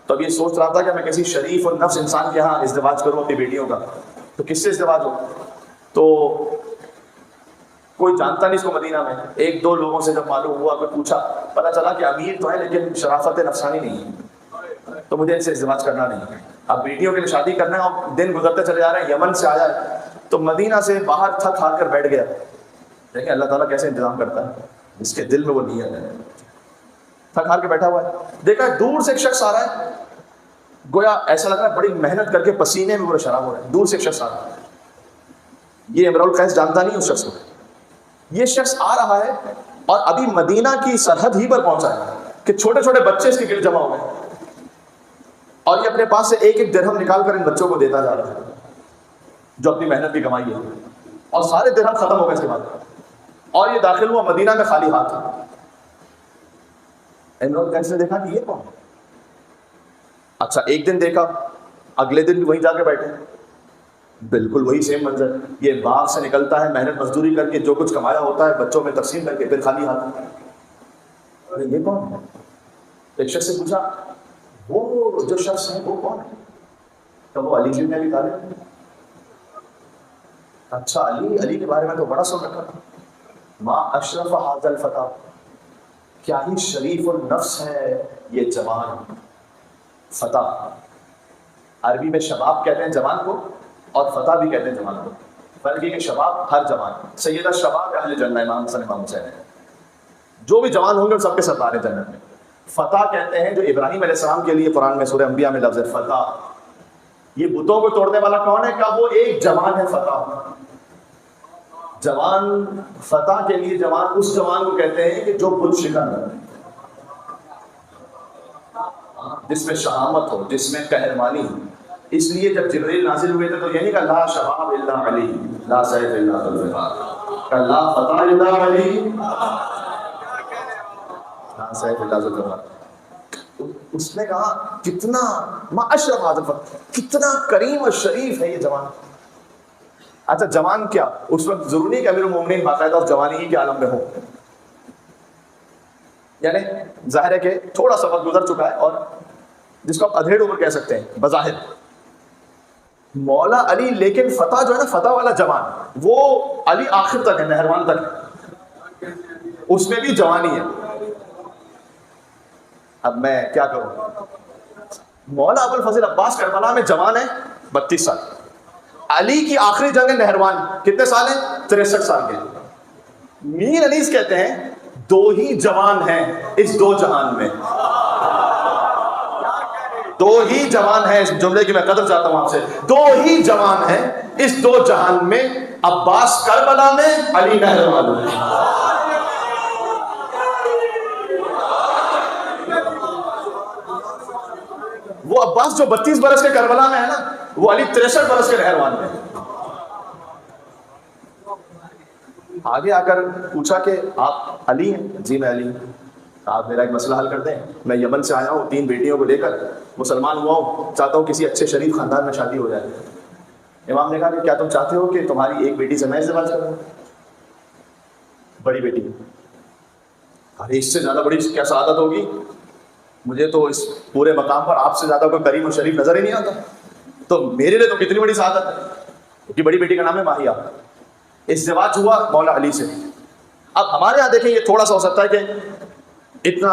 تو اب یہ سوچ رہا تھا کہ میں کسی شریف اور نفس انسان کے ہاں ازدواج کروں اپنی بیٹیوں کا، تو کس سے ازدواج ہو؟ تو کوئی جانتا نہیں اس کو مدینہ میں، 1-2 لوگوں سے جب معلوم ہوا، کوئی پوچھا، پتہ چلا کہ امیر تو ہے لیکن شرافت نفسانی نہیں ہے، تو مجھے ان سے ازدواج کرنا نہیں ہے، اب بیٹیوں کے لیے شادی کرنا ہے، اور دن گزرتے چلے جا رہے ہیں، یمن سے آیا ہے تو مدینہ سے باہر تھک ہار کر بیٹھ گیا۔ دیکھیں اللہ تعالیٰ کیسے انتظام کرتا ہے، جس کے دل میں وہ نیت ہے، تھک ہار کے بیٹھا ہوا ہے، دیکھا دور سے ایک شخص آ رہا ہے، گویا ایسا لگ رہا ہے بڑی محنت کر کے پسینے میں وہ شراب ہو رہا ہے، دور سے ایک شخص آ رہا ہے، یہ امرؤ القیس جانتا نہیں اس شخص کو، یہ شخص آ رہا ہے اور ابھی مدینہ کی سرحد ہی پر پہنچا ہے کہ چھوٹے چھوٹے بچے اس کے گرد جمع ہو گئے، اور یہ اپنے پاس سے ایک ایک درہم نکال کر ان بچوں کو دیتا جا رہا ہے جو اپنی محنت کی کمائی ہے، اور سارے درہم ختم ہو گئے اس کے بعد، اور یہ داخل ہوا مدینہ میں خالی ہاتھ۔ عمران قیس نے دیکھا کہ یہ کون؟ اچھا ایک دن دیکھا، اگلے دن بھی وہیں جا کے بیٹھے، بالکل وہی سیم منظر، یہ باغ سے نکلتا ہے محنت مزدوری کر کے، جو کچھ کمایا ہوتا ہے بچوں میں تقسیم کر کے پھر خالی ہاتھ۔ ارے یہ کون ہے؟ ایک شخص سے پوچھا وہ جو شخص ہے وہ کون ہے؟ تو وہ علی بن ابی طالب۔ اچھا علی کے بارے میں تو بڑا سن رکھا، ما اشرف ھذا الفتى، کیا ہی شریف النفس ہے یہ جوان۔ فتح عربی میں شباب کہتے ہیں جوان کو، اور فتح بھی کہتے ہیں جوان کو، فرق یہ کہ شباب ہر جوان، سیدہ شباب اہل جنہ امام حسن امام حسین ہے، جو بھی جوان ہوں گے سب کے سردار ہیں جنت میں۔ فتح کہتے ہیں جو ابراہیم علیہ السلام کے لیے قرآن میں سورہ انبیاء میں لفظ ہے فتح۔ یہ بتوں کو توڑنے والا کون ہے؟ کہ وہ ایک جوان ہے فتح۔ جوان فتح کے لیے جوان اس جوان کو کہتے ہیں کہ جو بت شکن ہے، جس میں شہامت ہو، جس میں قہرمانی ہو۔ اس لیے جب جبریل نازل ہوئے تھے تو یہ نہیں کہا لا شباب الا علی، لا سیف الا ذوالفقار، کہ لا فتح الا علی، لا سیف الا ذوالفقار۔ اس نے کہا کتنا ما اشرف ھذا الفتى، کتنا کریم اور شریف ہے یہ جوان۔ اچھا جوان کیا، اس وقت ضروری نہیں کہ امیر المومنین باقاعدہ اور جوانی ہی کے عالم میں ہو، یعنی ظاہر ہے کہ تھوڑا سا وقت گزر چکا ہے، اور جس کو آپ ادھیڑ عمر کہہ سکتے ہیں بظاہر مولا علی، لیکن فتح جو ہے نا، فتح والا جوان، وہ علی آخر تک ہے، نہروان تک ہے، اس میں بھی جوانی ہے۔ اب میں کیا کروں؟ مولا ابو الفضل عباس کربلا میں جوان ہے 32 سال، علی کی آخری جنگ ہے نہروان، کتنے سال ہیں؟ 63 سال کے۔ میر انیس کہتے ہیں دو ہی جوان ہیں اس دو جہان میں، دو ہی جوان ہیں، اس جملے کی میں قدر چاہتا ہوں آپ سے، دو ہی جوان ہیں اس دو جہان میں، عباس کربلا میں، علی نہروان میں۔ وہ عباس جو 32 برس کے کربلا میں ہے نا، وہ علی 63 برس کے نہروان میں۔ آگے آ کر پوچھا کہ آپ علی ہیں؟ جی میں علی ہوں۔ آپ میرا ایک مسئلہ حل کر دیں، میں یمن سے آیا ہوں 3 بیٹیوں کو لے کر، مسلمان ہوا ہوں، چاہتا ہوں کسی اچھے شریف خاندان میں شادی ہو جائے۔ امام نے کہا کہ کیا تم چاہتے ہو کہ تمہاری ایک بیٹی سے میں ازدواج کروں؟ بڑی بیٹی۔ ارے اس سے زیادہ بڑی کیا سعادت ہوگی، مجھے تو اس پورے مقام پر آپ سے زیادہ کوئی کریم اور شریف نظر ہی نہیں آتا، تو میرے لیے تو کتنی بڑی سعادت ہے کہ بڑی بیٹی کا نام ہے ماہیہ۔ ازدواج ہوا مولا علی سے۔ اب ہمارے یہاں دیکھیں یہ تھوڑا سا ہو سکتا ہے کہ اتنا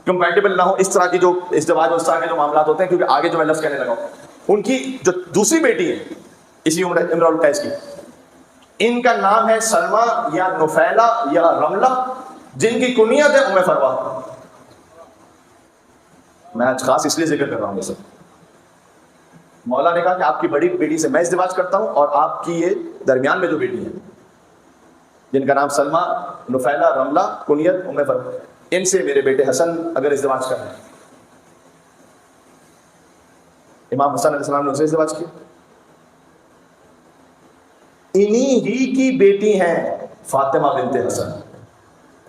کمپیٹیبل نہ ہو اس طرح کی جو ازدواج اس طرح کے جو معاملات ہوتے ہیں، کیونکہ آگے جو میں لفظ کہنے لگا ہوں، ان کی جو دوسری بیٹی ہے اسی امراء القیس کی، ان کا نام ہے سلمہ یا نفیلہ یا رملہ، جن کی کنیت ہے ام فروا۔ میں آج خاص اس لیے ذکر کر رہا ہوں یہ سب۔ مولا نے کہا کہ آپ کی بڑی بیٹی سے میں ازدواج کرتا ہوں، اور آپ کی یہ درمیان میں جو بیٹی ہیں جن کا نام سلمہ، نفیلہ، رملہ، کنیت ام فروا، ان سے میرے بیٹے حسن اگر ازدواج کریں۔ امام حسن علیہ السلام نے اسے ازدواج کیا۔ انہی ہی کی بیٹی ہیں فاطمہ بنت حسن،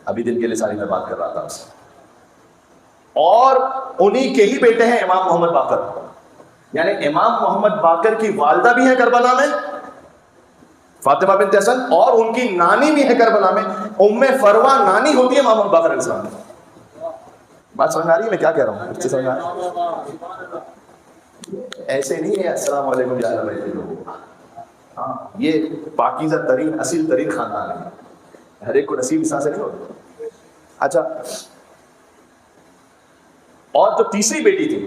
ابھی دن کے لیے ساری میں بات کر رہا تھا آپ سے، اور انہی کے ہی بیٹے ہیں امام محمد باقر، یعنی امام محمد باقر کی والدہ بھی ہیں کربلا میں فاطمہ بنت حسن، اور ان کی نانی بھی ہے کربلا میں، ام فروا نانی ہوتی ہے امام محمد باقر علیہ السلام۔ بات سمجھ آ رہی ہے میں کیا کہہ رہا ہوں؟ اچھے سمجھ آ رہا ہے؟ ایسے نہیں ہے السلام علیکم یا لوگ، ہاں یہ پاکیزہ ترین اصیل ترین خاندان ہے، ہر ایک کو نصیب اس طرح سے نہیں ہوتا۔ اچھا، اور جو تیسری بیٹی تھی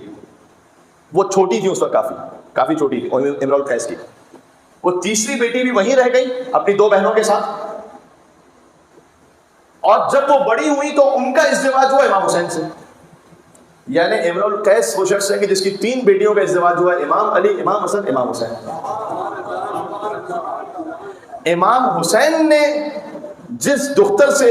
وہ چھوٹی تھی اس وقت، کافی چھوٹی تھی، امراء القیس کی۔ وہ تیسری بیٹی بھی وہیں رہ گئی اپنی 2 بہنوں کے ساتھ، اور جب وہ بڑی ہوئی تو ان کا ازدواج ہوا امام حسین سے، یعنی امراء القیس وہ شخص ہے کہ جس کی 3 بیٹیوں کا ازدواج ہوا ہے، امام علی، امام حسن، امام حسین۔ امام حسین نے جس دختر سے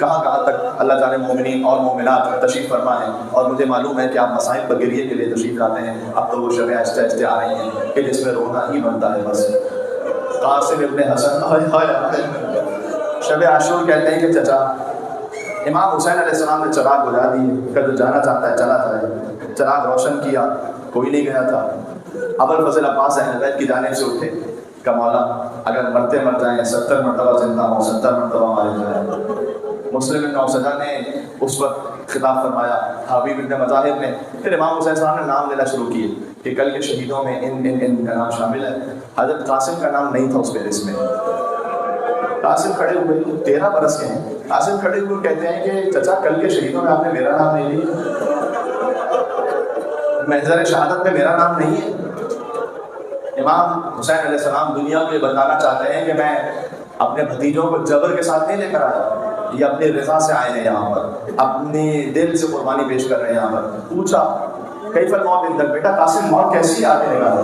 کہاں کہاں تک اللہ تعالیٰ مومنین اور مومنات تشریف فرما ہیں، اور مجھے معلوم ہے کہ آپ مسائل پر گریے کے لیے تشریف لاتے ہیں۔ اب تو وہ شب آہستہ آہستہ آ رہی ہیں کہ جس میں رونا ہی بنتا ہے بس۔ قاسم ابن حسن شب عاشور کہتے ہیں کہ چچا امام حسین علیہ السلام نے چراغ بجھا دیے کہ جو جانا چاہتا ہے چلا جائے۔ چراغ روشن کیا، کوئی نہیں گیا تھا۔ ابوالفضل عباس اہل بیت کی جانب سے اٹھے کہ مولا اگر مرتے مر جائیں 70 مرتبہ زندہ ہوں 70 مرتبہ مارے جائیں۔ مسلم بن عوسجہ نے اس وقت خطاب فرمایا، حبیب بن مظاہر نے، پھر امام حسین صاحب نے نام لینا شروع کیے کہ کل کے شہیدوں میں ان کا نام شامل ہے۔ حضرت قاسم کا نام نہیں تھا اس فہرست میں۔ قاسم کھڑے ہوئے 13 برس کے ہیں، قاسم کھڑے ہوئے کہتے ہیں کہ چچا کل کے شہیدوں میں آپ نے میرا نام نہیں لیا، محضر شہادت میں میرا نام نہیں ہے۔ امام حسین علیہ السلام دنیا کو یہ بتانا چاہتے ہیں کہ میں اپنے بھتیجوں کو جبر کے ساتھ نہیں لے کر آیا، یہ اپنی رضا سے آئے ہیں یہاں پر، اپنے دل سے قربانی پیش کر رہے ہیں یہاں پر۔ پوچھا کیف الموت عندک، بیٹا قاسم موت کیسی آ کے نکالا؟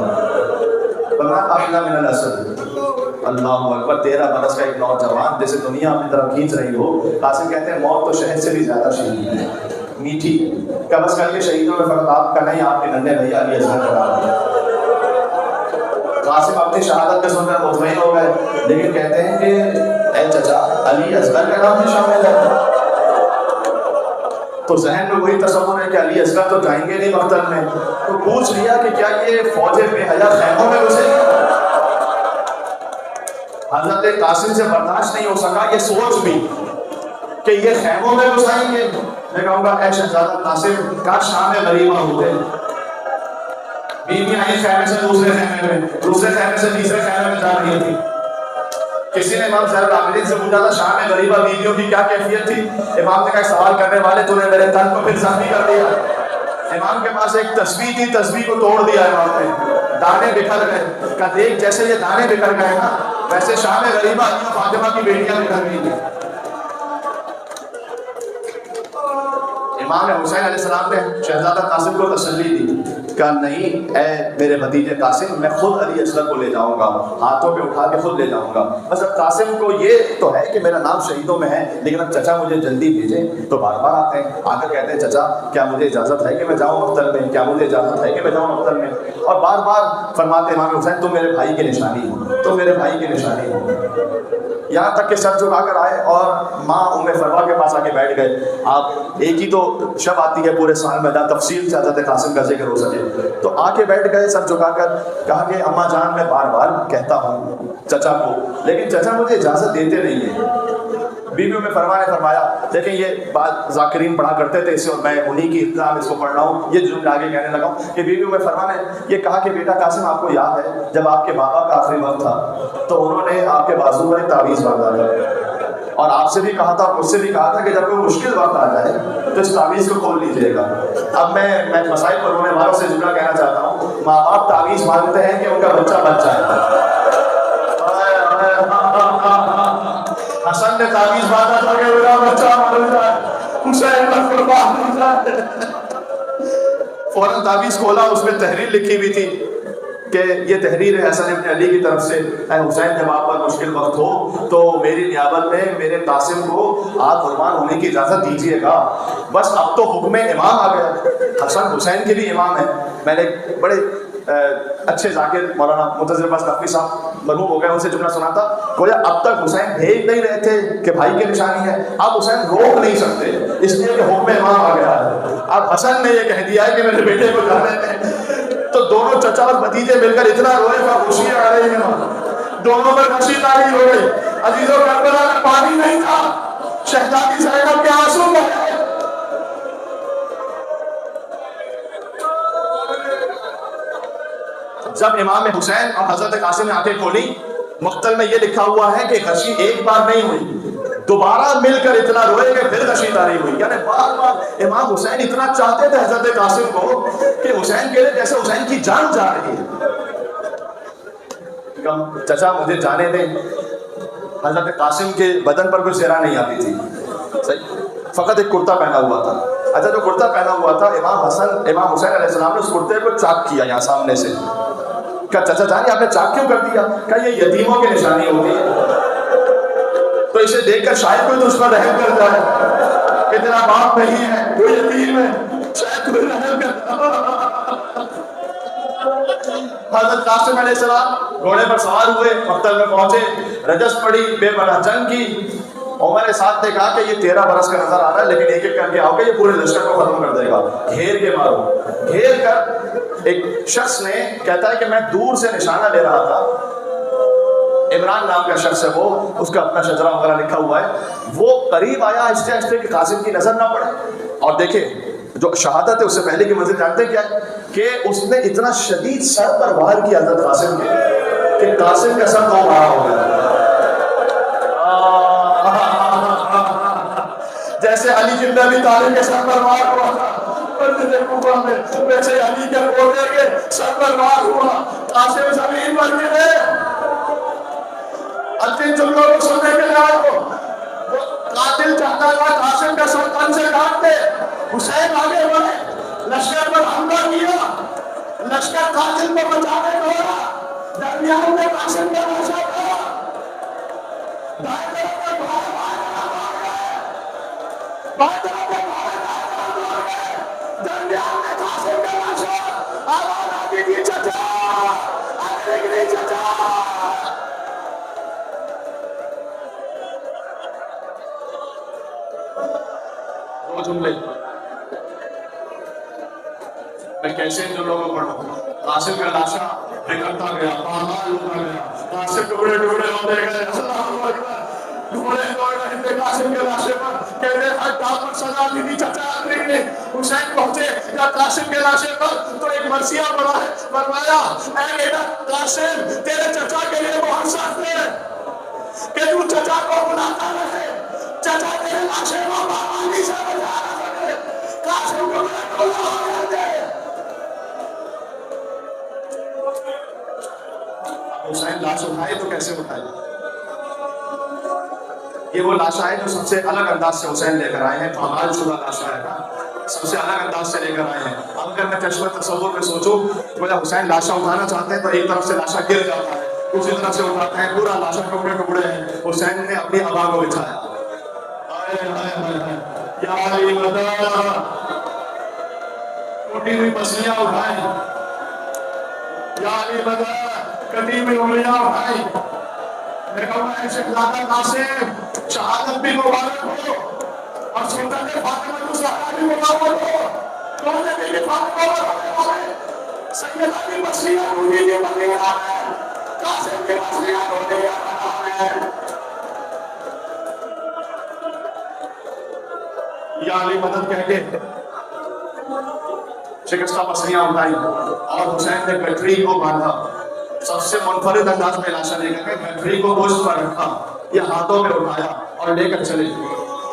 فرمایا اقلا من الاسد۔ اللہ اکبر، 13 برس کا ایک نوجوان جسے دنیا اپنی طرف کھینچ رہی ہو، قاسم کہتے ہیں موت تو شہد سے بھی زیادہ شہید ہے، میٹھی ہے۔ کیا بس کر کے شہیدوں میں فرق آپ کا نہیں، آپ کے ننھے بھیا علی اصغر کا۔ قاسم اپنی شہادت کے سن کر مطمئن ہو گئے، لیکن کہتے ہیں کہ اے چچا علی اصغر کا نام بھی شامل ہے۔ تو ذہن میں وہی تصور ہے کہ علی اصغر تو جائیں گے نہیں مقتل میں، تو پوچھ لیا کہ کیا یہ فوج بے حیا خیموں میں گھسے گی؟ حضرت قاسم سے برداشت نہیں ہو سکا یہ سوچ بھی کہ یہ خیموں میں گھسائیں گے۔ میں کہوں گا اے شہزادہ قاسم کاش شام غریبہ ہوتے، بیویاں ایک خیمے سے دوسرے خیمے میں، دوسرے خیمے سے تیسرے خیمے میں جا رہی تھی۔ کسی نے امام صاحب العابدین سے پوچھا تھا شام غریبہ بیویوں کی کیا کیفیت تھی؟ امام نے کہا سوال کرنے والے تو نے میرے تن کو پھر زخمی کر دیا۔ امام کے پاس ایک تسبیح تھی، تسبیح کو توڑ دیا امام نے، دانے بکھر گئے۔ کہا دیکھ جیسے یہ دانے بکھر گئے نا ویسے شام غریبہ علی و فاطمہ کی بیٹیاں بکھر گئی تھی۔ امام حسین علیہ السلام نے شہزادہ قاسم کو تسلی دی، کہا نہیں اے میرے بھتیجے قاسم، میں خود علی اصغر کو لے جاؤں گا، ہاتھوں پہ اٹھا کے خود لے جاؤں گا۔ بس اب قاسم کو یہ تو ہے کہ میرا نام شہیدوں میں ہے، لیکن اب چچا مجھے جلدی بھیجیں۔ تو بار بار آتے ہیں، آ کر کہتے ہیں چچا کیا مجھے اجازت ہے کہ میں جاؤں مقتل میں، کیا مجھے اجازت ہے کہ میں جاؤں مقتل میں؟ اور بار بار فرماتے امام حسین تم میرے بھائی کی نشانی ہو، تم میرے بھائی کی نشانی ہو۔ یہاں تک کہ سر جھکا کر آئے اور ماں ام فروا کے پاس آ کے بیٹھ گئے۔ آپ ایک ہی تو شب آتی ہے پورے سال میں جہاں تفصیل سے حضرت قاسم کا ذکر ہو سکے، تو آ کے بیٹھ گئے سر جھکا کر، کہا کہ اماں جان میں بار بار کہتا ہوں چچا کو، لیکن چچا مجھے اجازت دیتے نہیں ہیں۔ بیویوں میں فرما نے فرمایا، دیکھیں یہ بات ذاکرین پڑھا کرتے تھے اسے، اور میں انہی کی اطلاع اس کو پڑھ رہا ہوں، یہ جملہ آگے کہنے لگا ہوں کہ بیویوں میں فرما نے یہ کہا کہ بیٹا قاسم آپ کو یاد ہے جب آپ کے بابا کا آخری وقت تھا تو انہوں نے آپ کے بازو پر ایک تعویذ باندھا تھا، اور آپ سے بھی کہا تھا اور مجھ سے بھی کہا تھا کہ جب کوئی مشکل وقت آ جائے تو اس تعویذ کو کھول لیجیے گا۔ اب میں مسائل پر رونے والوں سے جملہ کہنا چاہتا ہوں، ماں باپ تعویذ مانگتے ہیں کہ ان کا بچہ بچ جائے۔ حسن نے تعویذ باندھا تھا کہ میرا بچہ مر جائے، حسین کا قربان ہو جائے۔ فوراً تعویذ کھولا، اس میں تحریر لکھی ہوئی تھی کہ یہ تحریر ہے حسن ابن علی کی طرف سے، اے حسین جب آپ پر مشکل وقت ہو تو میری نیابت میں میرے قاسم کو آپ قربان ہونے کی اجازت دیجیے گا۔ بس اب تو حکم امام آ گیا، حسن حسین کے بھی امام ہیں۔ میں نے بڑے اچھے ذاکر مولانا منتظر عباس نقوی صاحب مرحوم ہو گئے، ان سے جملہ سنا تھا، گویا اب تک حسین بھیج نہیں رہے تھے کہ بھائی کی نشانی ہے، اب حسین روک نہیں سکتے اس لیے کہ حکم امام آ گیا ہے۔ اب حسن نے یہ کہہ دیا ہے کہ میرے بیٹے کو جانے دیں، تو دونوں چچا اور بھتیجے مل کر اتنا روئے کہ خوشیاں آ رہی ہیں، دونوں پر خوشی تاری ہو گئی۔ عزیزوں کربلا میں پانی نہیں تھا، شہزادی زینب کے آنسو بہے۔ جب امام حسین اور حضرت قاسم نے آنکھیں کھولی، مقتل میں یہ لکھا ہوا ہے کہ غشی ایک بار نہیں ہوئی، دوبارہ مل کر اتنا روئے کہ پھر غشی طاری ہوئی۔ یعنی بار بار امام حسین اتنا چاہتے تھے حضرت قاسم کو کہ حسین کے لیے جیسے حسین کی جان جا رہی ہے۔ چچا مجھے جانے دیں۔ حضرت قاسم کے بدن پر کوئی سرا نہیں آتی تھی، صحیح، فقط ایک کرتا پہنا ہوا تھا۔ اچھا جو کرتا پہنا ہوا تھا، امام حسین علیہ السلام نے اس کرتے کو چاک کیا یہاں سامنے سے۔ کہا چچا جانی آپ نے چاک کیوں کر دیا؟ کہا یہ یتیموں کی نشانی ہوتی ہے۔ تو اسے دیکھ کر شاید کوئی دشمن رحم کر جائے کہ تیرا باپ نہیں ہے، وہ یتیم ہے، شاید کوئی رحم کر۔ حضرت قاسم علیہ السلام گھوڑے پر سوار ہوئے، مقتل میں پہنچے، رجس پڑی، بے پناہ جنگ کی۔ عمر سعد نے کہا کہ یہ 13 برس کا نظر آ رہا ہے لیکن ایک ایک کر کے آؤ گے، یہ پورے لشکر کو ختم کر دے گا، گھیر کے مارو۔ گھیر کر ایک شخص نے کہتا ہے کہ میں دور سے نشانہ لے رہا تھا، عمران نام کا شخص ہے، وہ اس کا اپنا شجرہ وغیرہ لکھا ہوا ہے، وہ قریب آیا آہستہ آہستہ کہ قاسم کی نظر نہ پڑے۔ اور دیکھیں جو شہادت ہے اس سے پہلے کی منزل جانتے کیا ہے کہ اس نے اتنا شدید سر پر وار کیا حضرت قاسم کے کہ قاسم کا سر 2 بھاگ ہو گیا، جیسے علی جن ابی طالب کے سر پر وار ہوا تھا ویسے علی کے پوتے کے سر پر وار ہوا، قاسم زمین پر گرے۔ جن جملوں کو سننے کے لیے آئے ہو، وہ قاتل چاہتا تھا قاسم کا سر تن سے کاٹ دے، حسین آگے بڑھے، لشکر پر حملہ کیا، لشکر قاتل کو بچانے کو ہوا، درمیان میں قاسم کا لاشا تھا، دائیں طرف میں بھائی مار گئے، بائیں طرف میں بھائی مار گئے، درمیان میں قاسم کا لاشا، آواز آگے کی چچا، آگے کی چچا۔ وہ جملے میں کیسے ان جملوں کو پڑھوں؟ قاسم کا لاشا بکھرتا گیا، پامال ہوتا گیا، قاسم ٹکڑے ٹکڑے ہوتے گئے، اللہ اکبر، ٹکڑے دوڑ رہے تھے قاسم کے لاشے پر، کہتے ہیں ڈاک پر سزا دی تھی چچا آدمی نے۔ حسین پہنچے یا قاسم کے لاشے پر تو ایک مرثیہ پڑا ہے، فرمایا اے بیٹا قاسم تیرے چچا کے لیے بہت سخت ہے کہ تو چچا کو بلاتا رہے، چچا تیرے لاشے کو پامالی سے بچا رہے، قاسم کو ٹکڑے ہو گئے تھے۔ حسین لاش اٹھائے تو کیسے اٹھائے؟ یہ وہ لاشا ہے جو سب سے الگ انداز سے حسین لے کر آئے ہیں، پامال شدہ لاشا ہے نا، سب سے الگ انداز سے لے کر آئے ہیں۔ اب اگر میں چشمہ تصور میں سوچوں تو جب حسین لاشا اٹھانا چاہتے ہیں تو ایک طرف سے لاشا گر جاتا ہے، دوسری طرف سے اٹھاتے ہیں، پورا لاشا ٹکڑے ٹکڑے ہیں، حسین نے اپنی ابا کو بچھایا، یا علی مدد، ٹوٹی ہوئی پسلیاں اٹھائیں، یا علی مدد، کٹی ہوئی انگلیاں اٹھائیں، میں کہوں اے شہزادہ قاسم شہادت بھی مبارک ہو اور سلطان فاطمہ الزہرا بھی مبارک ہو، کون ہے میری فاطمہ والے سیدہ کی پسلیاں ٹوٹی کی پسلیاں ہیں، قاسم کی پسلیاں ٹوٹی ہیں، یا علی مدد کہہ کے شکستہ پسلیاں اٹھائی اور حسین نے گٹری کو باندھا، سب سے منفرد انداز میں لاشا لے کر گٹری کو گوشت پر رکھا، یہ ہاتھوں میں اٹھایا اور لے کر چلے۔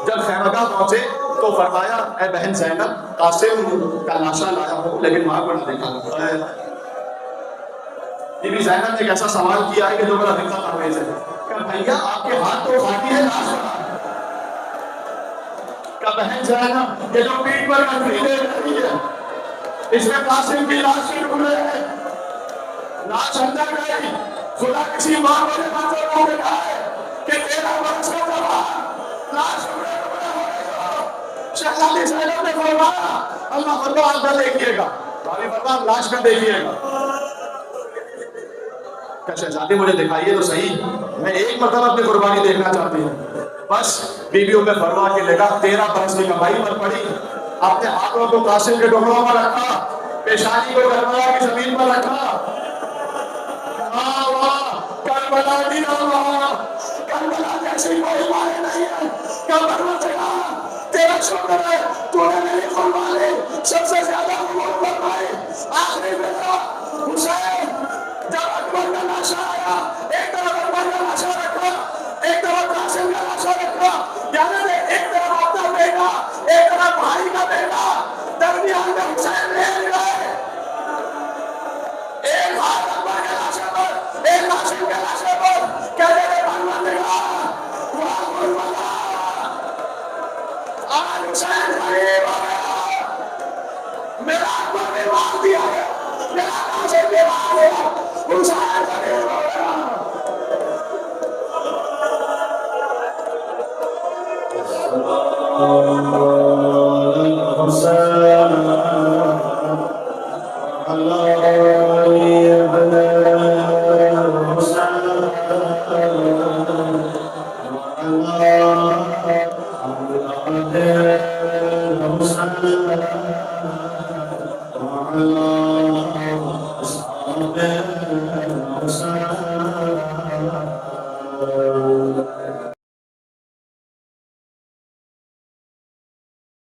جب خیمگاہ پہنچے تو فرمایا اے بہن زینب قاسم کا لاشا لایا ہوں لیکن ماں کو نہ دیکھا۔ بی بی زینب نے ایک ایسا سوال کیا ہے کہ جو بڑا دقت آمیز ہے کہ بھیا آپ کے ہاتھ تو خالی ہے، لاش کا بہن زینب یہ جو پیٹ پر گٹری لے رہی ہے اس میں قاسم کی لاش کے ٹکڑے ہیں، لاش اندر گئی، خدا کسی ماں کو بچوں کو بٹھائے کہ 13 برس کا جوان لاش ٹکڑے ٹکڑے ہو گئی۔ شہزادی زینب نے فرمایا اللہ فرما آپ نہ دیکھیے گا، بھائی فرما لاش نہ دیکھیے گا، کہ شہزادی مجھے دکھائیے تو صحیح، میں ایک مرتبہ اپنی قربانی دیکھنا چاہتی ہوں۔ بس بی بی ام فرما کی نگاہ 13 برس کی کمائی پر پڑی، اپنے ہاتھوں کو قاسم کے ٹکڑوں پر رکھا، پیشانی کو کربلا کی زمین پر رکھا، کربلا دی اللہ، کربلا جیسی کوئی مائے نہیں ہے، کربلا جگہ تیرا شکر ہے تو نے میری قربانی سب سے زیادہ قبول فرمائی۔ آخری بیٹا حسین جب اکبر کا لاشا آیا، ایک طرف اکبر کا لاشا رکھا، ایک طرف قاسم کا لاشا رکھا، یعنی ایک طرف اپنا بیٹا ایک طرف بھائی کا بیٹا، درمیان میں حسین لے گئے، ایک ہاتھ اکبر کے لاشے پر ایک قاسم کے لاشے پر، کہتے ہیں پروردگار وہاں قربلا آج حسین غریب ہو گیا، میرا اکبر نے مار دیا ہے، میرا قاسم نے مار دیا، حسین غریب ہو گیا۔ Allah